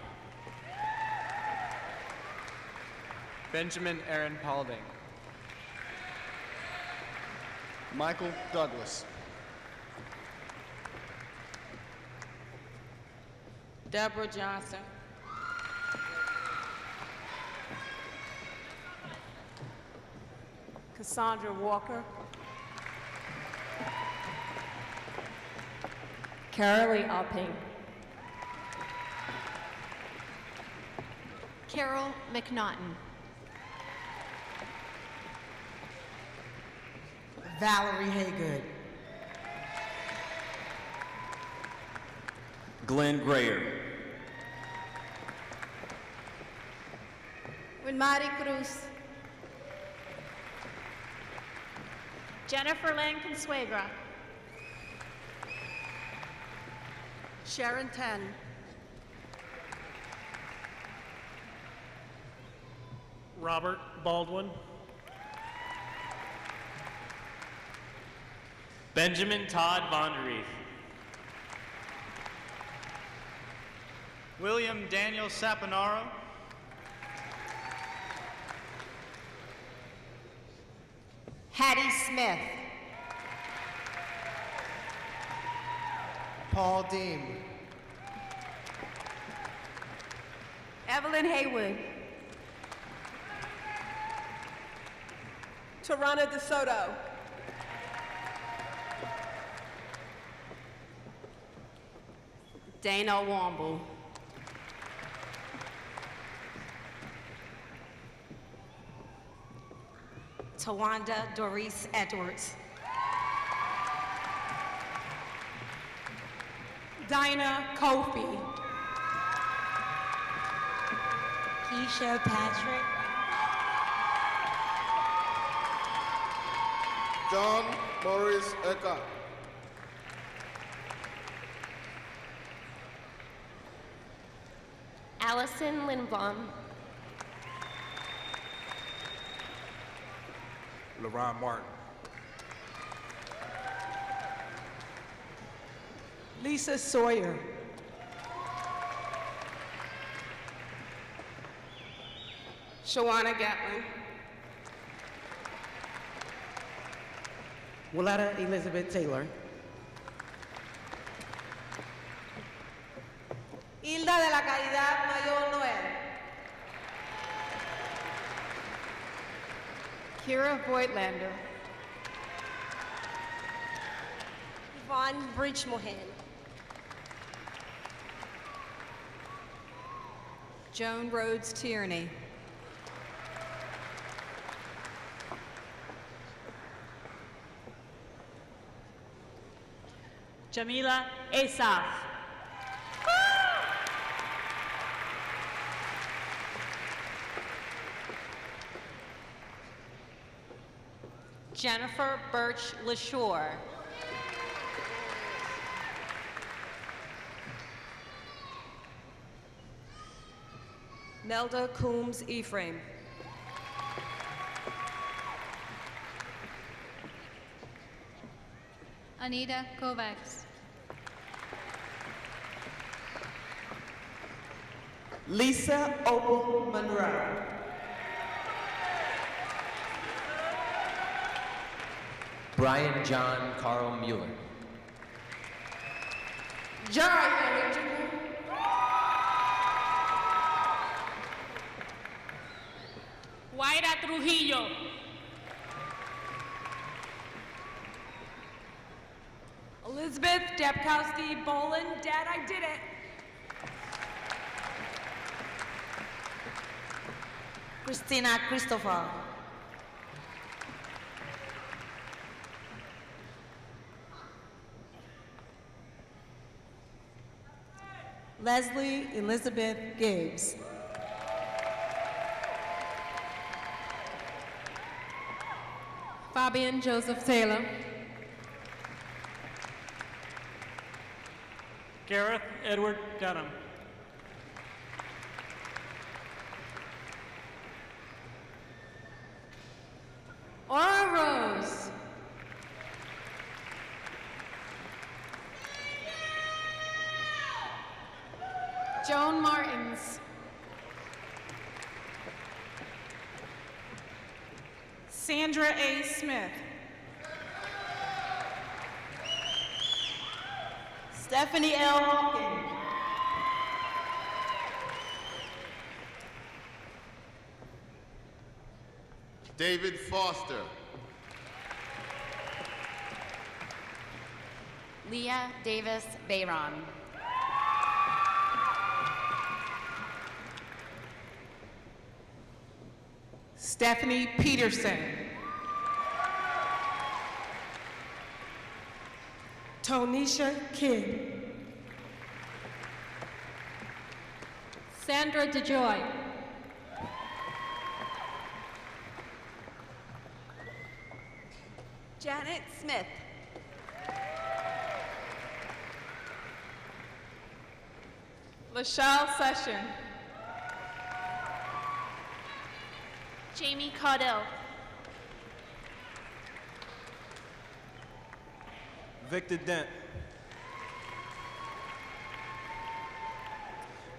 Benjamin Aaron Paulding. Michael Douglas. Deborah Johnson. Cassandra Walker. Carolee Alping. Carol McNaughton. Valerie Haygood. Glenn Grayer. Winmari Cruz. Jennifer Lynn Consuegra. Sharon Ten. Robert Baldwin. Benjamin Todd Vonderreef. William Daniel Saponaro. Hattie Smith. Paul Dean. Evelyn Haywood. Tarana DeSoto. Dana Womble. Tawanda Doris Edwards. Dinah Kofi. Keisha Patrick. John Morris Eka. Allison Lindblom. LaRon Martin. Lisa Sawyer. Shawana Gatlin. Willetta Elizabeth Taylor. Hilda de la Caridad Mayor Noel. Kira Voigtlander. Yvonne Bridgemohan. Joan Rhodes Tierney. Jamila Asaf. Jennifer Birch LaShore. Nelda Coombs Ephraim. Anita Kovacs. Lisa Opal Monroe. Brian John Carl Mueller. Jai Eric Jr. Guaira Trujillo. Elizabeth Debkowski Bolin. Dad, I did it. Christina Christopher. Leslie Elizabeth Gibbs. Fabian Joseph Taylor. Gareth Edward Dunham. Aura Rose. Joan Martins. Sandra A. Smith. Stephanie L. Hawkins. David Foster. Leah Davis Bayron. Stephanie Peterson. Tonisha Kidd. Sandra DeJoy. Janet Smith. Lachelle Session. Jamie Caudill. Victor Dent.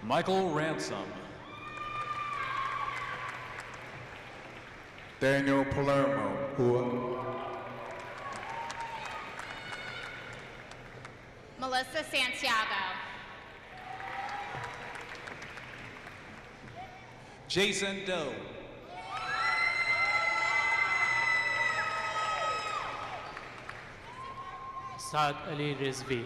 Michael Ransom. Daniel Palermo. Melissa Santiago. Jason Doe. Saad Ali Rizvi.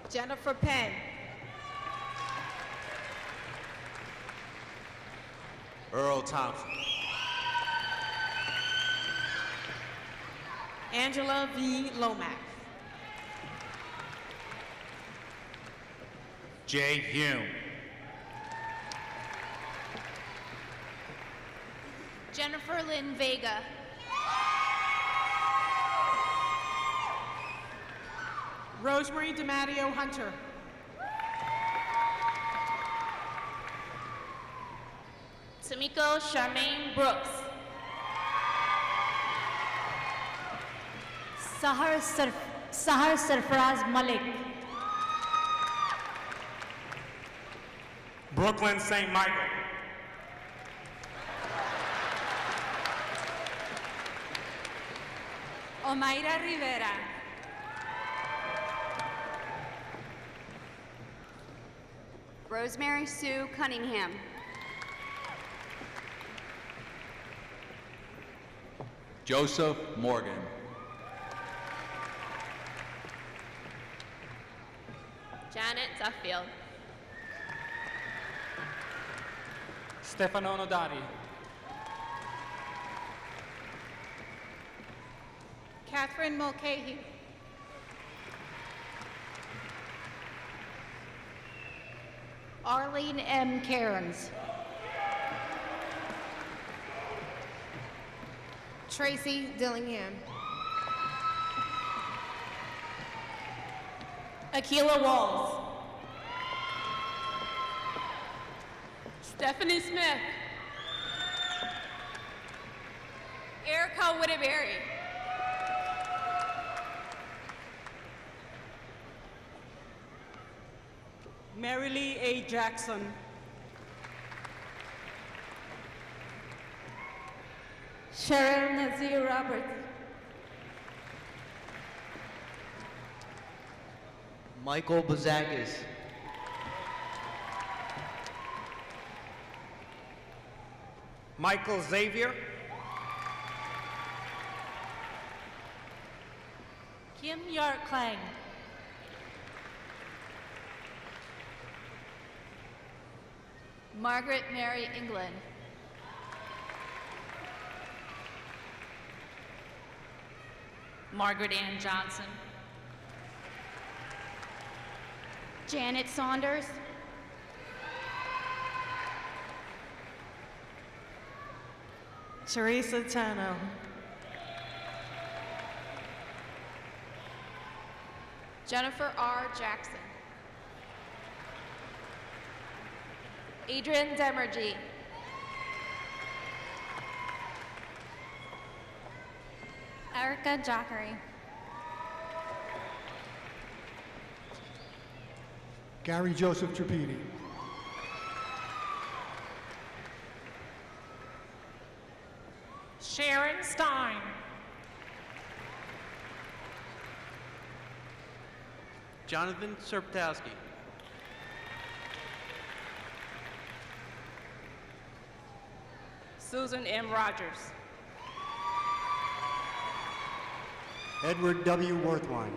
Jennifer Penn. Earl Thompson. Angela V. Lomax. Jay Hume. Jennifer Lynn Vega. Rosemary DiMatteo Hunter. Tamiko Charmaine Brooks. Sahar Sarfaraz Malik. Brooklyn St. Michael. Omaira Rivera. Rosemary Sue Cunningham. Joseph Morgan. Janet Duffield. Stefano Nodari. Catherine Mulcahy. Arlene M. Cairns. Tracy Dillingham. Akila Walls. Stephanie Smith. Erica Whitterberry. Mary Lee A. Jackson. Cheryl Nazir Roberts. Michael Bazakis. Michael Xavier. Kim Yart Klang. Margaret Mary England. Margaret Ann Johnson. Janet Saunders. Teresa Tano. Jennifer R. Jackson. Adrian Demergy. Erica Jockery. Gary Joseph Trapedi. Sharon Stein. Jonathan Serptowski. Susan M. Rogers. Edward W. Worthwine.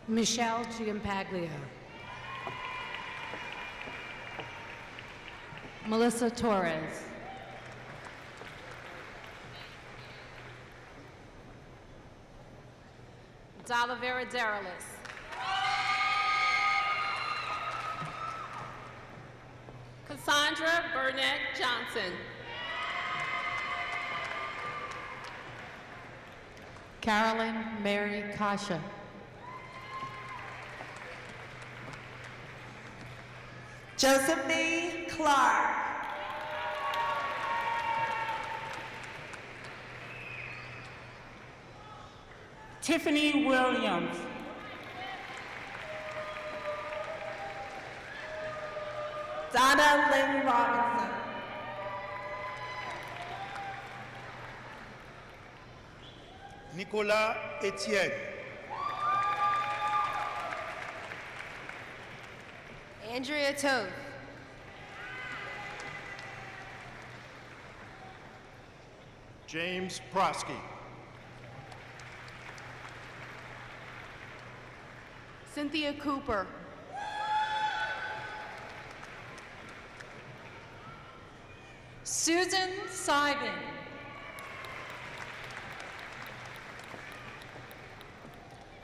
Michelle Giampaglia. Melissa Torres. Dalavera Deralis. Cassandra Burnett Johnson. Carolyn Mary Kasha. Josephine Clark. Tiffany Williams. Donna Lynn Robinson. Nicolas Etienne. Andrea Toth. James Prosky. Cynthia Cooper. Susan Simon.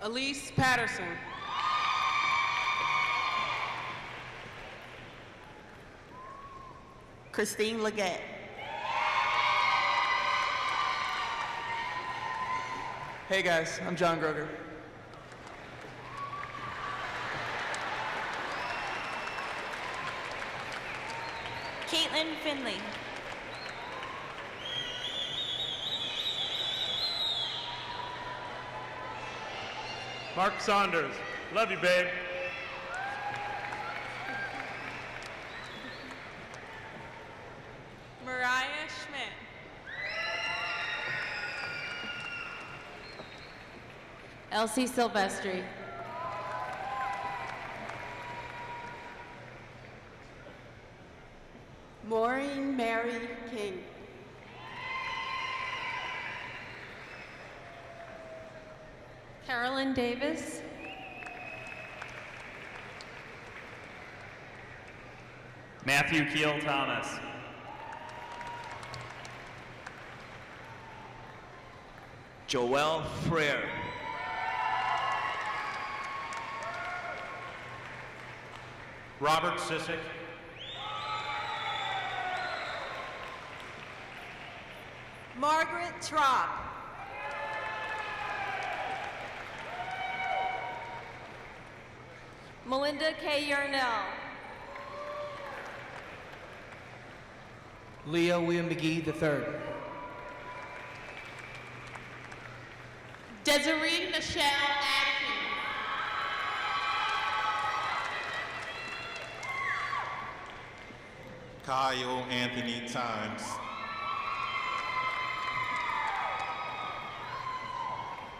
Elise Patterson. Christine Leggett. Hey guys, I'm John Groger. Caitlin Finley. Mark Saunders. Love you, babe. Mariah Schmidt. Elsie Silvestri. Maureen Mary King. Carolyn Davis. Matthew Keel Thomas. Joelle Frere. Robert Sissick. Margaret Trop. Melinda K. Yarnell. Leo William McGee III. Desiree Michelle Atkins. Kyle Anthony Times.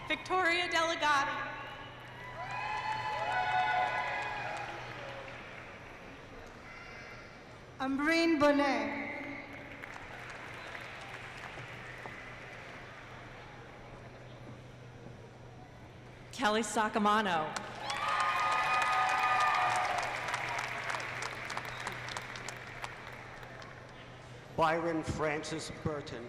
Victoria Delegati. Ambreen Bonet. Kelly Sacamano. Byron Francis Burton.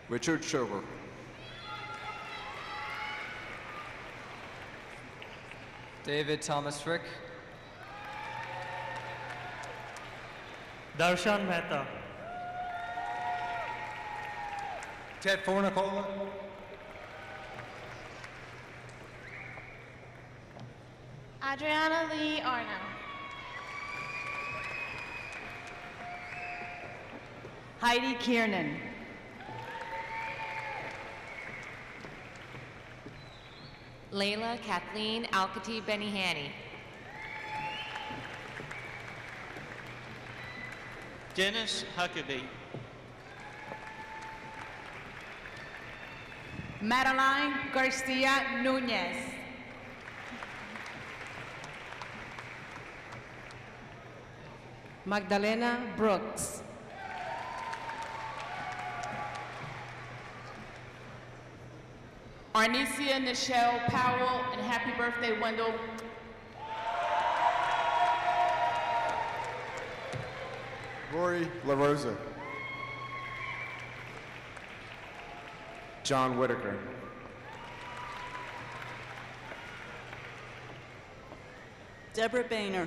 Richard Sugar. David Thomas Frick. Darshan Mehta. Ted Fornicola. Adriana Lee Arno. Heidi Kiernan. Layla Kathleen Alcati Benihani. Dennis Huckabee. Madeline Garcia Nunez. Magdalena Brooks. Arnesia Nichelle Powell, and happy birthday, Wendell. Rory LaRosa. John Whitaker. Deborah Boehner.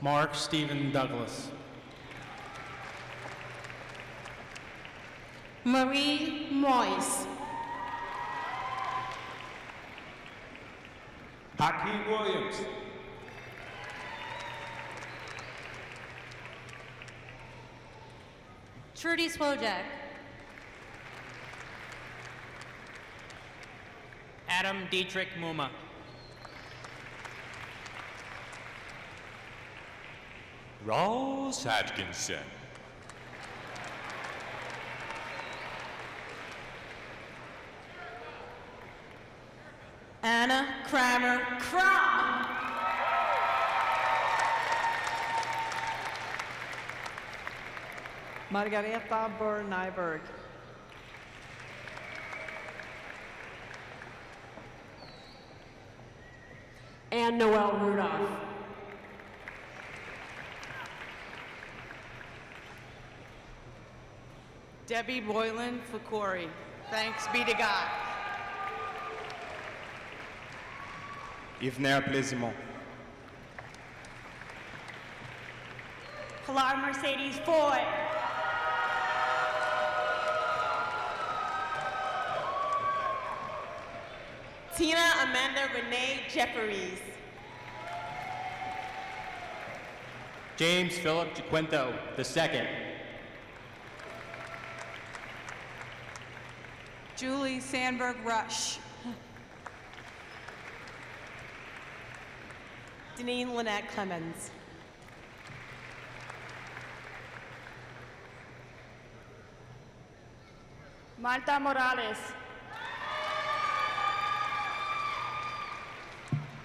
Mark Stephen Douglas. Marie Moyes. Hakeem Williams. Trudy Swojak. Adam Dietrich Muma. Ross Atkinson. Anna Kramer Crum. Margareta Burr Nyberg. Ann Noel Rudolph. Debbie Boylan Fakori. Thanks be to God. Yvonne Plaisimont. Pilar Mercedes Foy. Tina Amanda Renee Jefferies. James Philip Jaquinto II. Julie Sandberg Rush. Deneen Lynette Clemens. Marta Morales.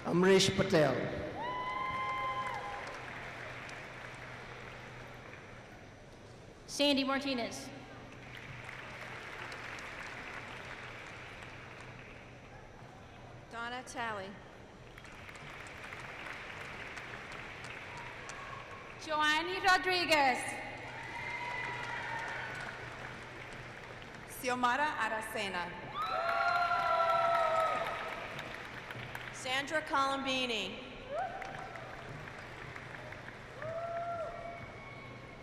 Amrish Patel. Sandy Martinez. Donna Talley. Joanny Rodriguez. Xiomara Aracena. Sandra Colombini.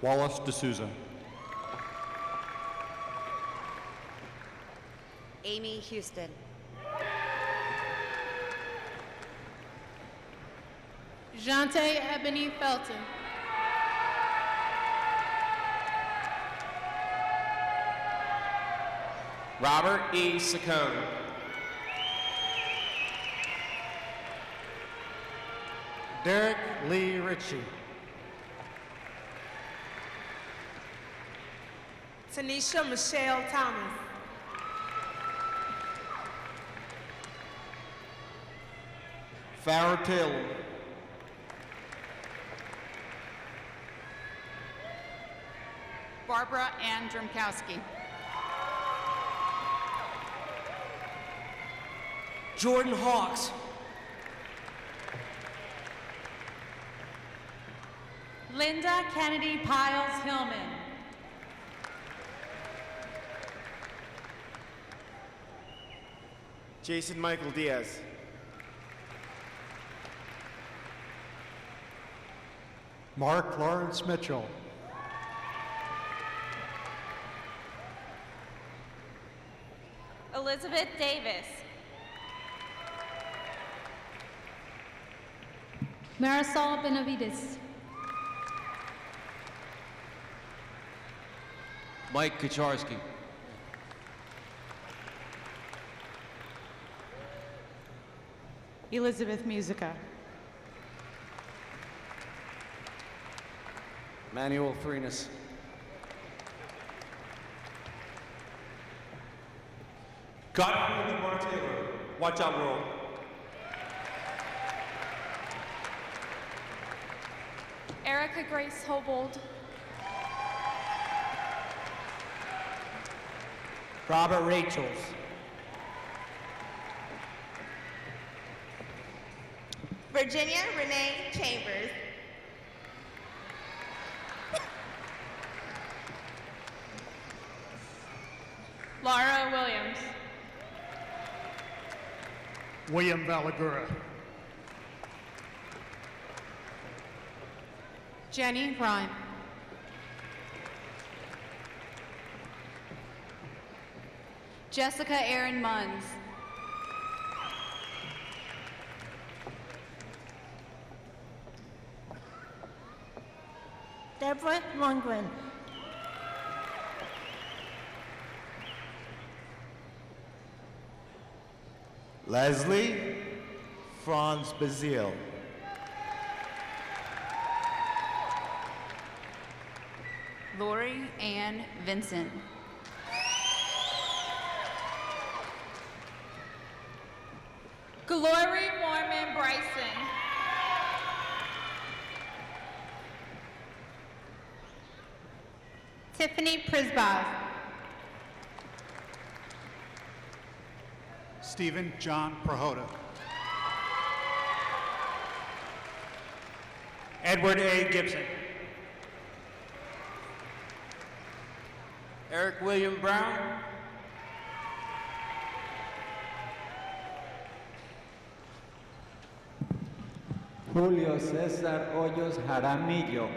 Wallace D'Souza. Amy Houston. Jante Ebony Felton. Robert E. Saccone. Derek Lee Ritchie. Tanisha Michelle Thomas. Farrah Taylor. Barbara Ann Drumkowski. Jordan Hawks. Linda Kennedy Piles Hillman. Jason Michael Diaz. Mark Lawrence Mitchell. Elizabeth Davis. Marisol Benavides. Mike Kucharski. Elizabeth Musica. Manuel Threnas. Godfrey Lamar Taylor. Watch out, world. Erica Grace Hobold. Robert Rachels. Virginia Renee Chambers. Laura Williams. William Valagura. Jenny Rhyme. Jessica Erin Munns. Deborah Lundgren. Leslie Franz Bazile. Lori Ann Vincent. Glory Mormon Bryson. Tiffany Prisbow. Stephen John Prohoda. Edward A. Gibson. Eric William Brown. Julio César Hoyos Jaramillo.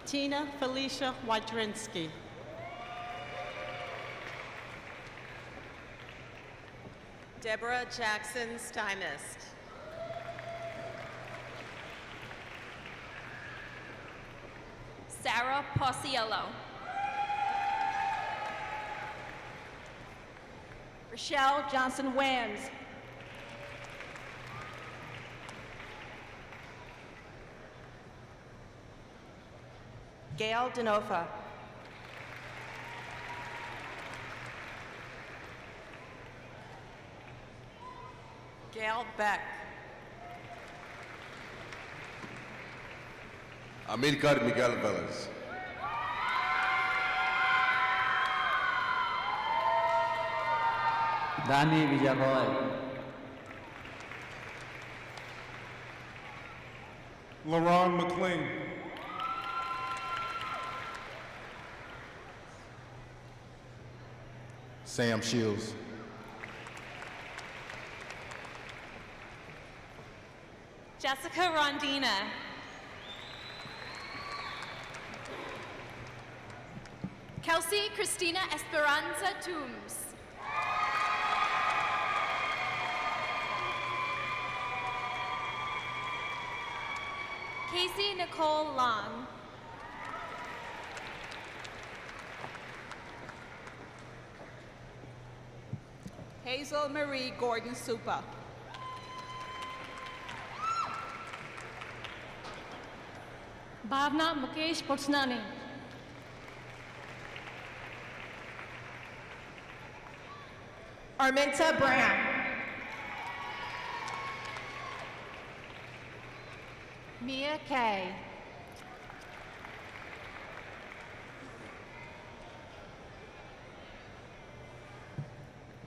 Tina Felicia Wydrinski. Deborah Jackson Stymist. Sarah Posiello. Rochelle Johnson Wams. Gail Denofa. Gail Beck. Amilcar Miguel Velez. Dani Villarroel. LaRon McLean. Sam Shields. Jessica Rondina. Kelsey Christina Esperanza Toombs. Casey Nicole Long. Hazel Marie Gordon Supa. Bhavna Mukesh Potsnani. Arminta Brown. Mia Kay.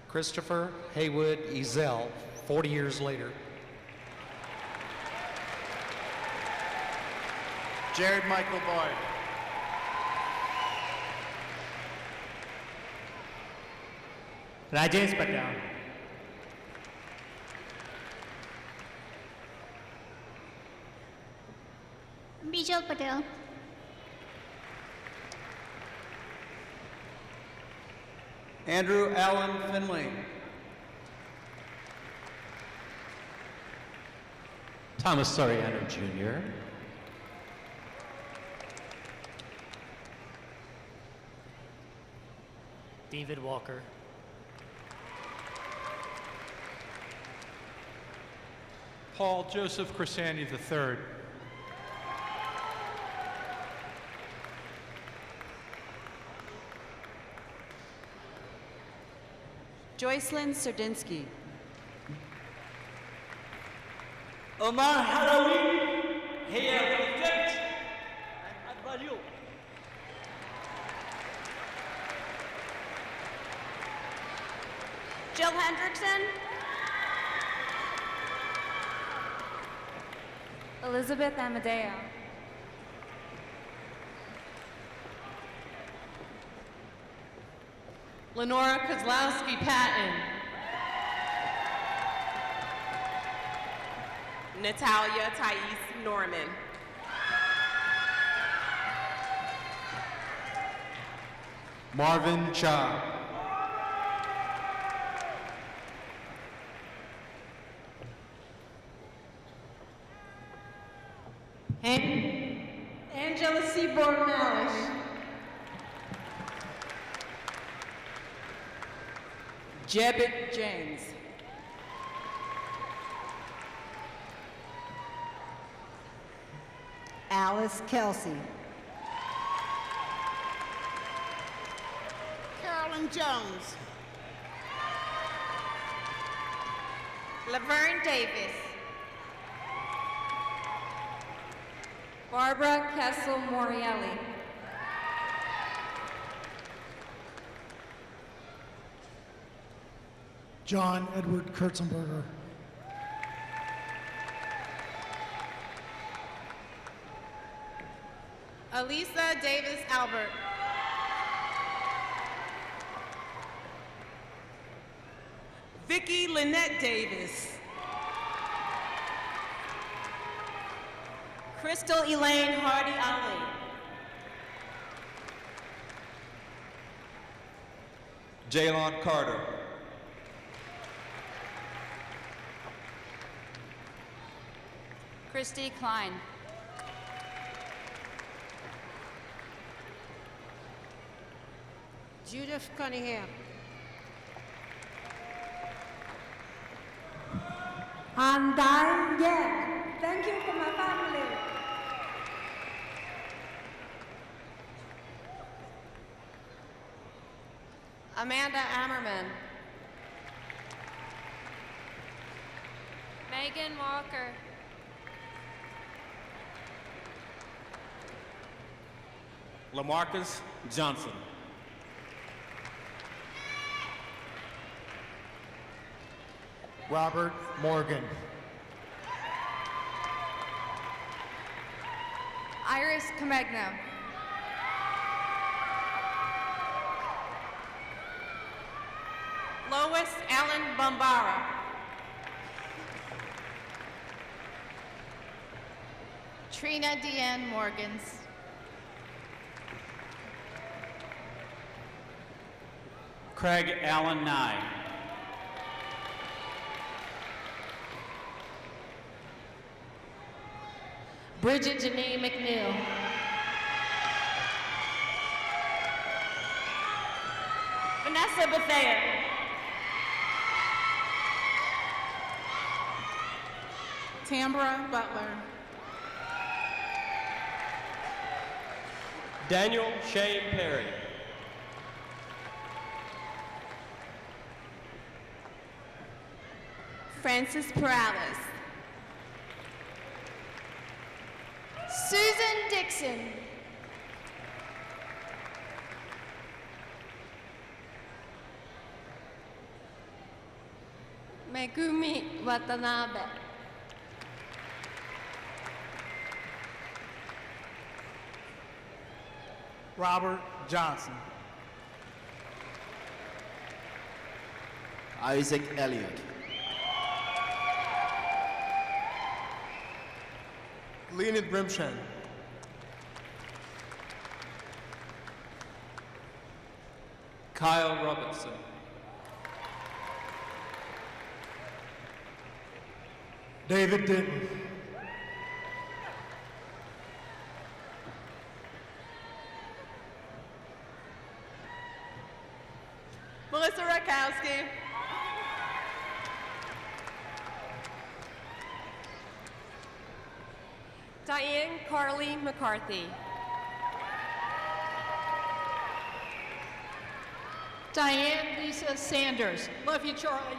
Christopher Haywood Ezel, 40 years later. Jared Michael Bard. Rajesh Patel. Bijal Patel. Andrew Allen Finley. Thomas Soriano Jr. David Walker. Paul Joseph Crisani III. Joycelyn Serdinsky. Omar Halawi. Here present. And Advalio. Jill Hendrickson. Elizabeth Amadeo. Lenora Kozlowski Patton. Natalia Thais Norman. Marvin Cha. Angela Seaborn Malish. Jebit James. Alice Kelsey. Carolyn Jones. Laverne Davis. Barbara Kessel Morielli. John Edward Kurtzenberger. Elisa Davis Albert. Vicki Lynette Davis. Crystal Elaine Hardy Ali. Jaylon Carter. Christy Klein. Judith Cunningham. I'm dying yet. Thank you for my family. Amanda Ammerman. Megan Walker. Lamarcus Johnson. Robert Morgan. Iris Comegno. Lois Allen Bombara. Trina Deanne Morgans. Craig Allen Nye. Bridget Janine McNeil. Vanessa Bethea. Tambra Butler. Daniel Shane Perry. Francis Perales. Susan Dixon. Megumi Watanabe. Robert Johnson. Isaac Elliott. Leonid Brimshan. Kyle Robinson. David Denton. Melissa Rakowski. Diane Carly McCarthy. Diane Lisa Sanders. Love you, Charlie.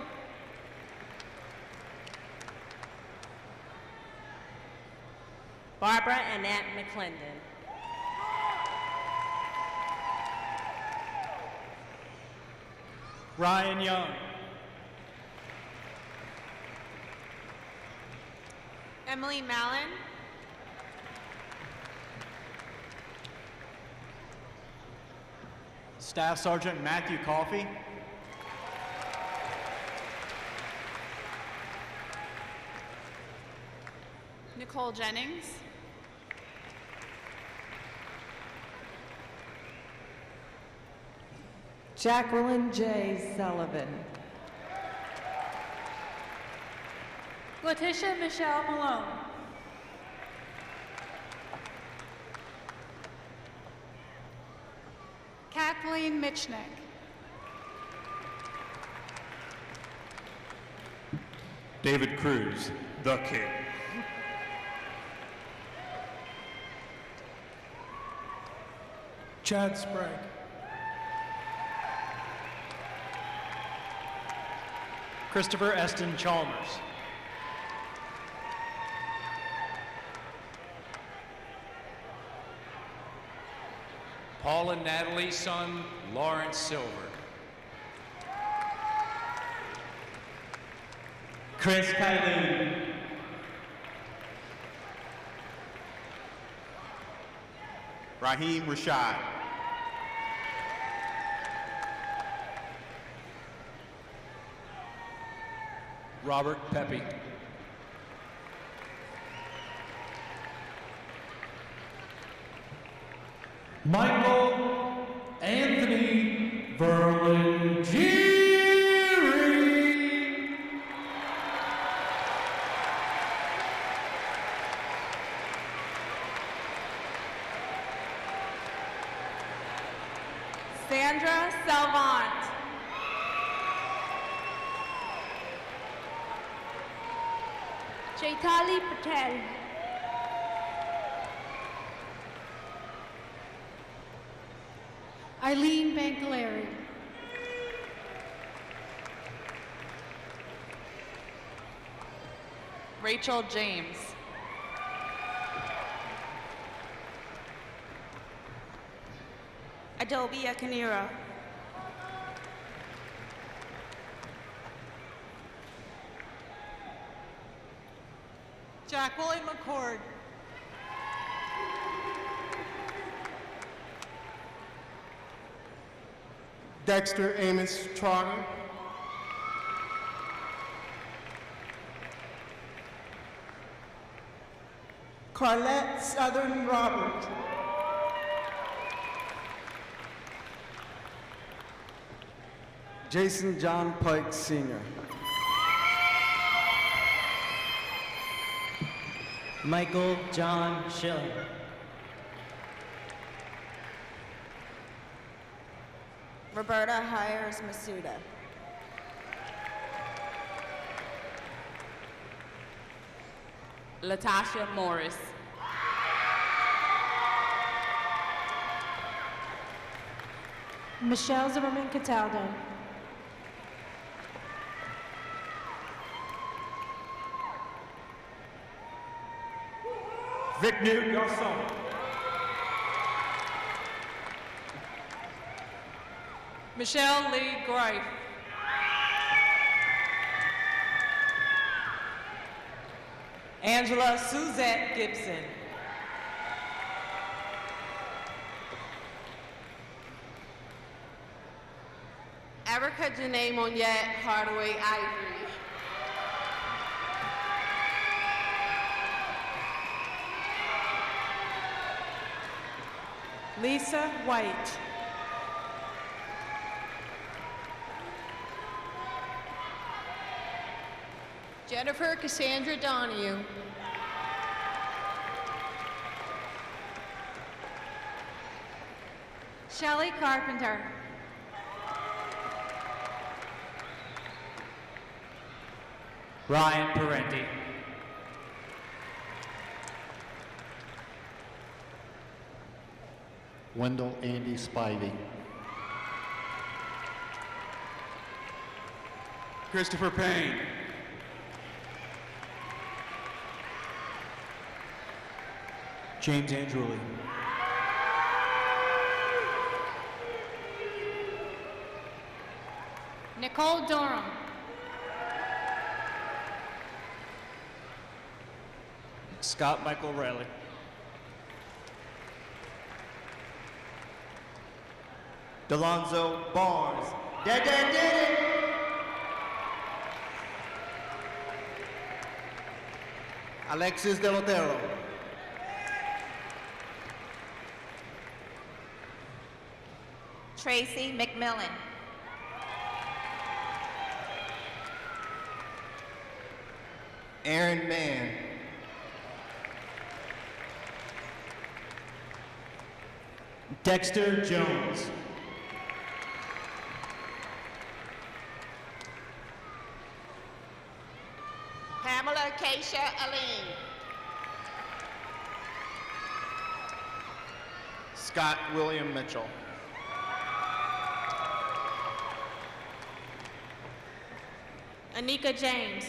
Barbara Annette McClendon. Ryan Young. Emily Mallon. Staff Sergeant Matthew Coffey. Nicole Jennings. Jacqueline J. Sullivan. Letitia Michelle Malone. Kathleen Mitchnick. David Cruz, the kid. Chad Sprague. Christopher Eston Chalmers. Paul and Natalie's son, Lawrence Silver. Chris Kylune. Raheem Rashad. Robert Pepe. Michael Anthony Verlingeri. Sandra Salvant. Chaitali Patel. Eileen Bancaleri. Rachel James. Adobe Akanira. Jacqueline McCord. Dexter Amos Trotter. Carlette Southern Robert. Jason John Pike Sr. Michael John Schilling. Roberta Hires Masuda. Latasha Morris. Michelle Zimmerman Cataldo. Vic Newt Garçon. Michelle Lee Greif. Angela Suzette Gibson. Erica Janae Monette Hardaway Ivory. Lisa White. Jennifer Cassandra Donahue. Shelley Carpenter. Ryan Parenti. Wendell Andy Spivey. Christopher Payne. James Andrew. Nicole Durham. Scott Michael Riley. Delonzo Barnes. Dad did it! Alexis Delotero. Tracy McMillan. Aaron Mann. Dexter Jones. Pamela Keisha Aline. Scott William Mitchell. Anika James.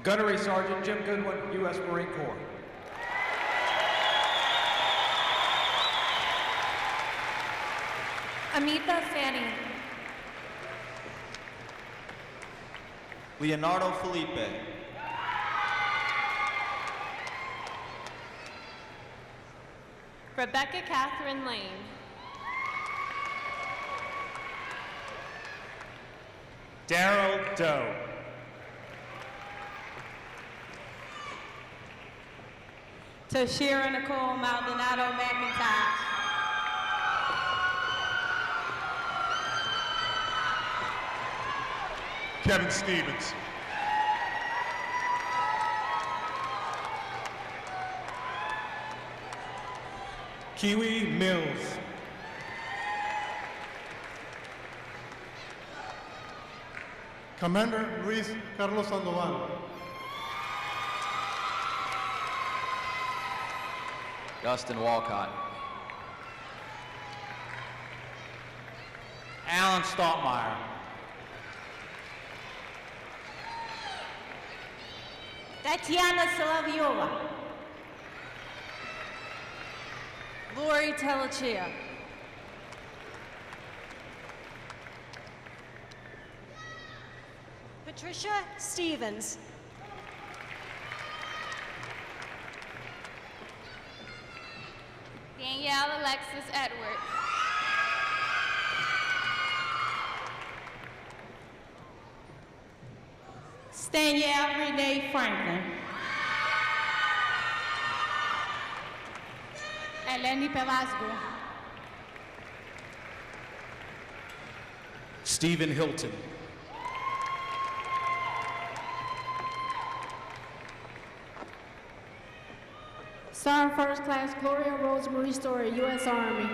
Gunnery Sergeant Jim Goodwin, U.S. Marine Corps. Amita Fanny. Leonardo Felipe. Rebecca Catherine Lane. Daryl Doe. Tashira Nicole Maldonado McIntosh. Kevin Stevens. Kiwi Mills. Commander Luis Carlos Sandoval. Dustin Walcott. Alan Stottmeyer. Tatiana Solaviova. Lori Telechia. Patricia Stevens. Danielle Alexis Edwards. Stanielle Renee Franklin. Eleni Pelasgo. Stephen Hilton. Sergeant First Class Gloria Rosemary Story, U.S. Army.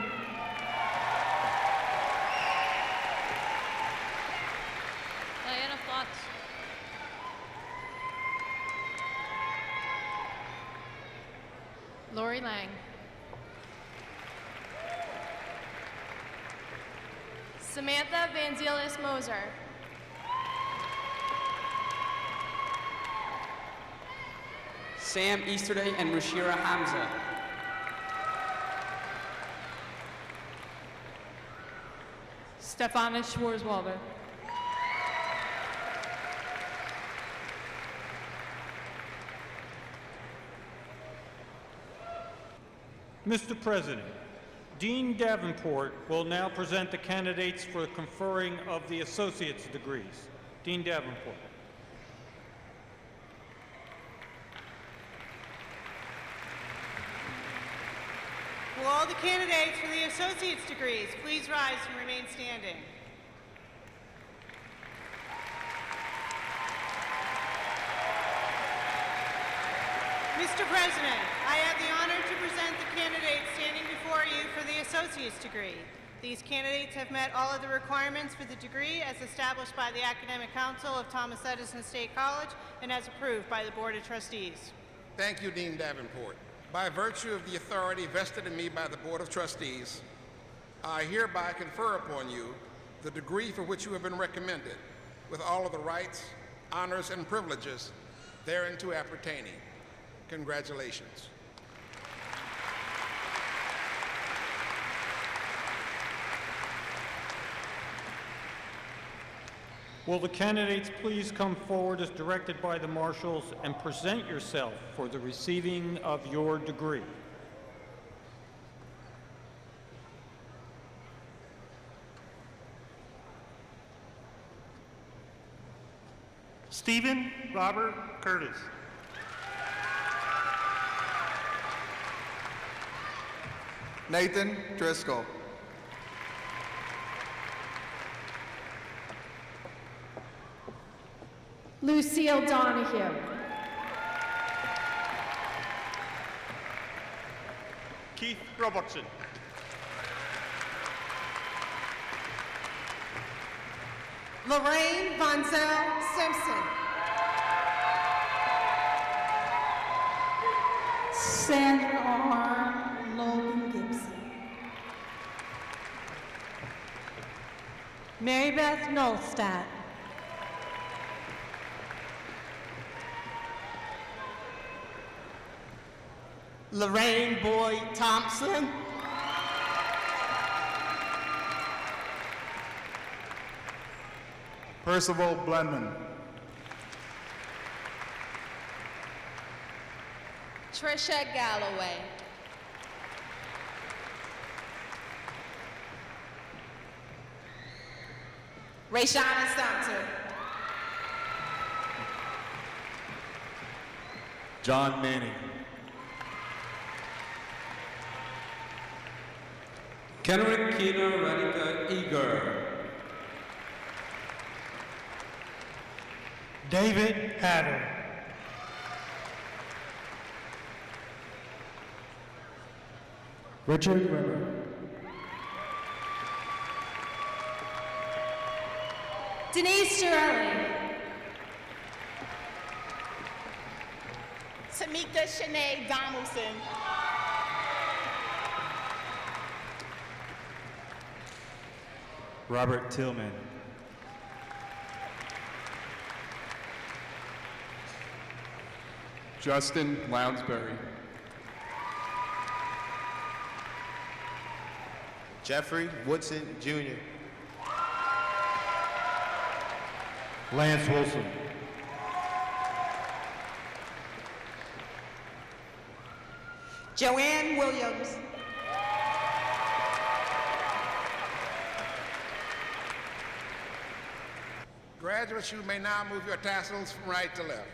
Diana Fox. Lori Lang. Samantha Vanzelis Moser. Sam Easterday and Rushira Hamza. Stefana Schwarzwalder. Mr. President, Dean Davenport will now present the candidates for the conferring of the associate's degrees. Dean Davenport. Will all the candidates for the associate's degrees please rise and remain standing? Mr. President, I have the honor to present the candidates standing before you for the associate's degree. These candidates have met all of the requirements for the degree as established by the Academic Council of Thomas Edison State College and as approved by the Board of Trustees. Thank you, Dean Davenport. By virtue of the authority vested in me by the Board of Trustees, I hereby confer upon you the degree for which you have been recommended, with all of the rights, honors, and privileges thereunto appertaining. Congratulations. Will the candidates please come forward as directed by the marshals and present yourself for the receiving of your degree? Stephen Robert Curtis. Nathan Driscoll. Lucille Donahue. Keith Robertson. Lorraine Vonzel Simpson. Sandra R. Logan Gibson. Mary Beth Nolstadt. Lorraine Boyd Thompson. Percival Blenman. Trisha Galloway. Rayshana Sumter. John Manning. Kenrick Kina Radika Eager. David Hatter. Richard River. Denise Shirley. Tamika Shanae Donaldson. Robert Tillman. Justin Lounsbury. Jeffrey Woodson, Jr. Lance Wilson. Joanne Williams. Graduates, you may now move your tassels from right to left.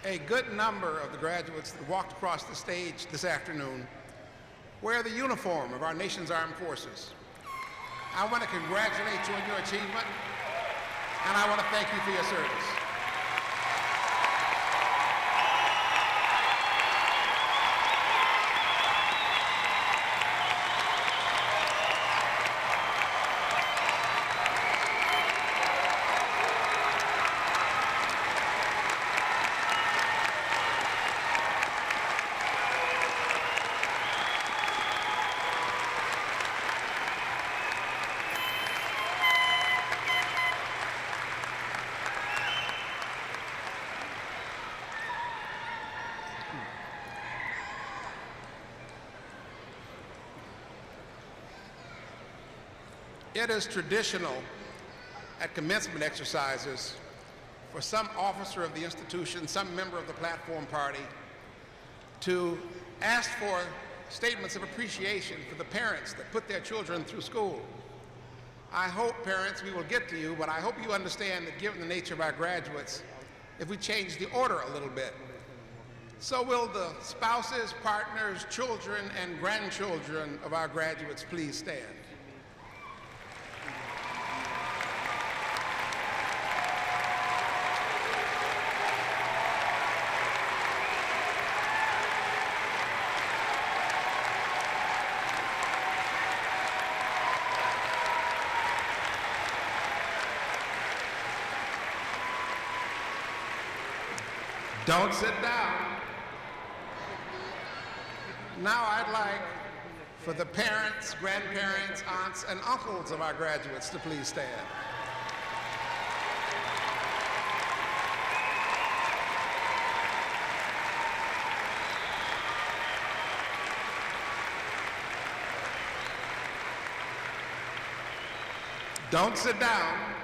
A good number of the graduates that walked across the stage this afternoon wear the uniform of our nation's armed forces. I want to congratulate you on your achievement, and I want to thank you for your service. It is traditional at commencement exercises for some officer of the institution, some member of the platform party, to ask for statements of appreciation for the parents that put their children through school. I hope, parents, we will get to you, but I hope you understand that given the nature of our graduates, if we change the order a little bit, so will the spouses, partners, children, and grandchildren of our graduates please stand. Don't sit down. Now I'd like for the parents, grandparents, aunts, and uncles of our graduates to please stand. Don't sit down.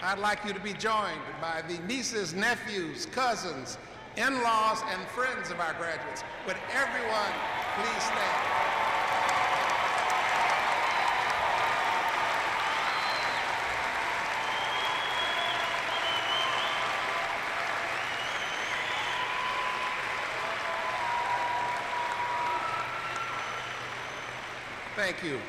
I'd like you to be joined by the nieces, nephews, cousins, in-laws, and friends of our graduates. Would everyone please stand? Thank you.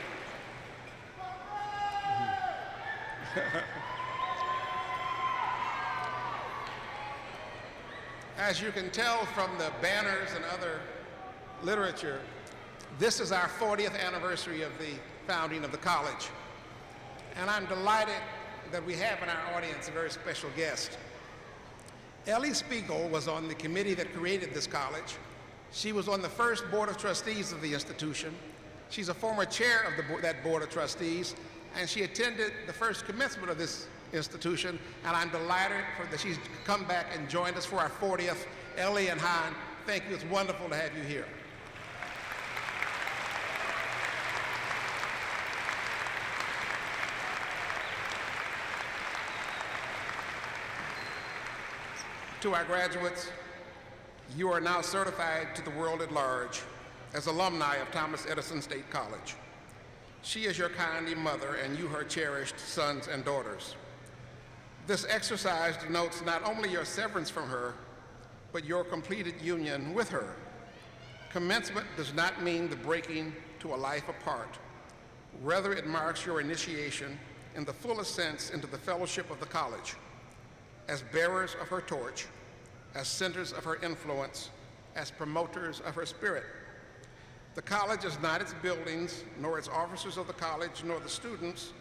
As you can tell from the banners and other literature, this is our 40th anniversary of the founding of the college. And I'm delighted that we have in our audience a very special guest. Ellie Spiegel was on the committee that created this college. She was on the first board of trustees of the institution. She's a former chair of that board of trustees, and she attended the first commencement of this institution, and I'm delighted that she's come back and joined us for our 40th. Ellie and Han, thank you. It's wonderful to have you here. To our graduates, you are now certified to the world at large as alumni of Thomas Edison State College. She is your kindly mother, and you her cherished sons and daughters. This exercise denotes not only your severance from her, but your completed union with her. Commencement does not mean the breaking to a life apart. Rather, it marks your initiation in the fullest sense into the fellowship of the college, as bearers of her torch, as centers of her influence, as promoters of her spirit. The college is not its buildings, nor its officers of the college, nor the students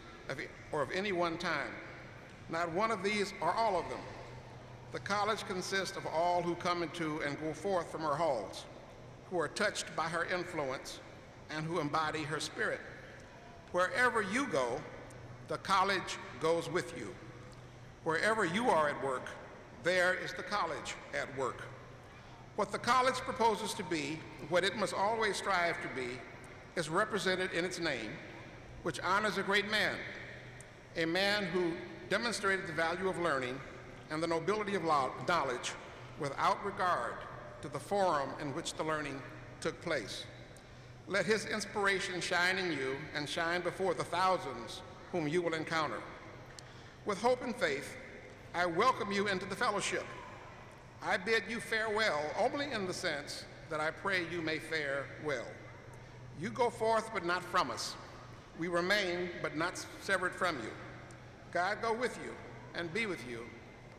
or of any one time. Not one of these or all of them. The college consists of all who come into and go forth from her halls, who are touched by her influence and who embody her spirit. Wherever you go, the college goes with you. Wherever you are at work, there is the college at work. What the college proposes to be, what it must always strive to be, is represented in its name, which honors a great man, a man who demonstrated the value of learning and the nobility of knowledge without regard to the forum in which the learning took place. Let his inspiration shine in you and shine before the thousands whom you will encounter. With hope and faith, I welcome you into the fellowship. I bid you farewell only in the sense that I pray you may fare well. You go forth, but not from us. We remain, but not severed from you. God go with you and be with you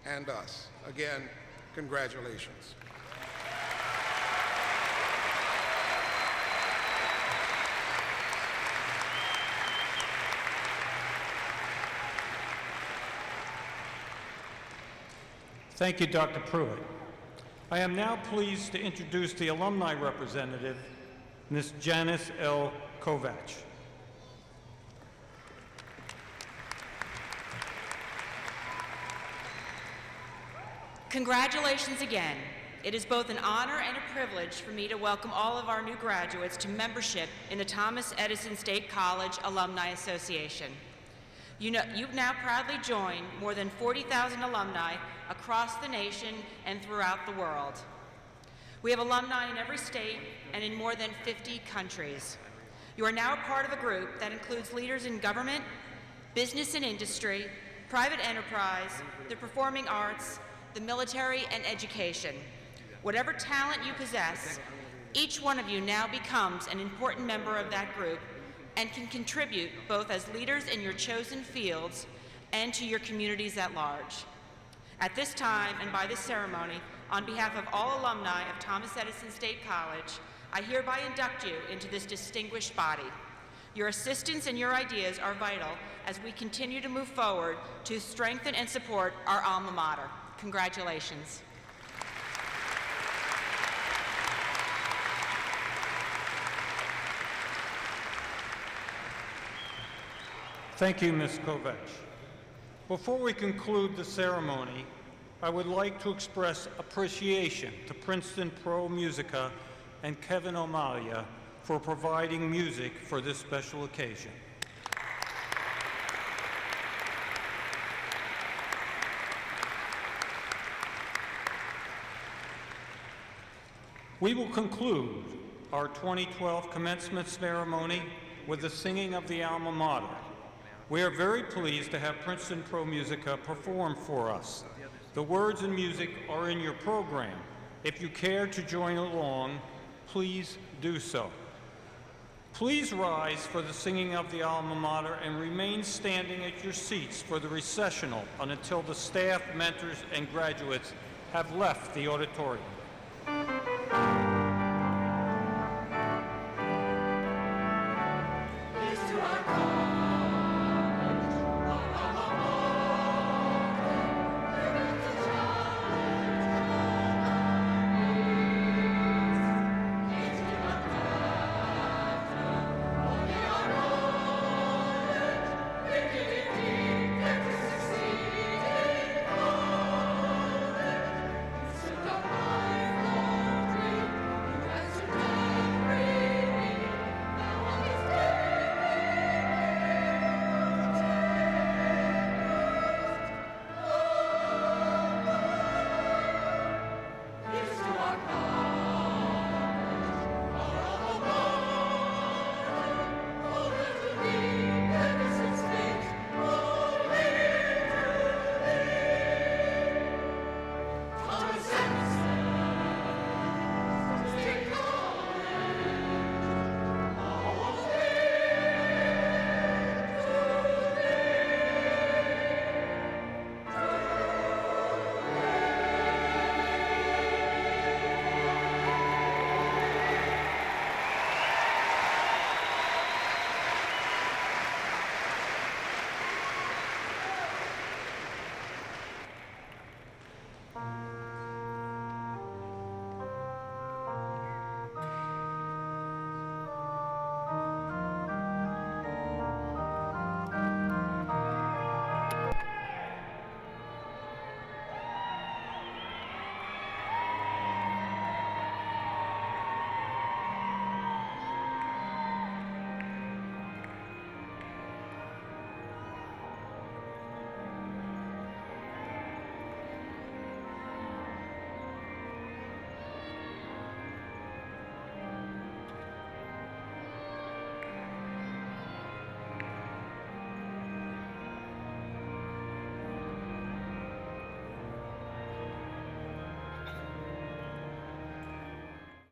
and us. Again, congratulations. Thank you, Dr. Pruitt. I am now pleased to introduce the alumni representative, Ms. Janice L. Kovach. Congratulations again. It is both an honor and a privilege for me to welcome all of our new graduates to membership in the Thomas Edison State College Alumni Association. You've now proudly joined more than 40,000 alumni across the nation and throughout the world. We have alumni in every state and in more than 50 countries. You are now a part of a group that includes leaders in government, business and industry, private enterprise, the performing arts, the military, and education. Whatever talent you possess, each one of you now becomes an important member of that group and can contribute both as leaders in your chosen fields and to your communities at large. At this time and by this ceremony, on behalf of all alumni of Thomas Edison State College, I hereby induct you into this distinguished body. Your assistance and your ideas are vital as we continue to move forward to strengthen and support our alma mater. Congratulations. Thank you, Ms. Kovach. Before we conclude the ceremony, I would like to express appreciation to Princeton Pro Musica and Kevin O'Malia for providing music for this special occasion. We will conclude our 2012 commencement ceremony with the singing of the alma mater. We are very pleased to have Princeton Pro Musica perform for us. The words and music are in your program. If you care to join along, please do so. Please rise for the singing of the alma mater and remain standing at your seats for the recessional until the staff, mentors, and graduates have left the auditorium.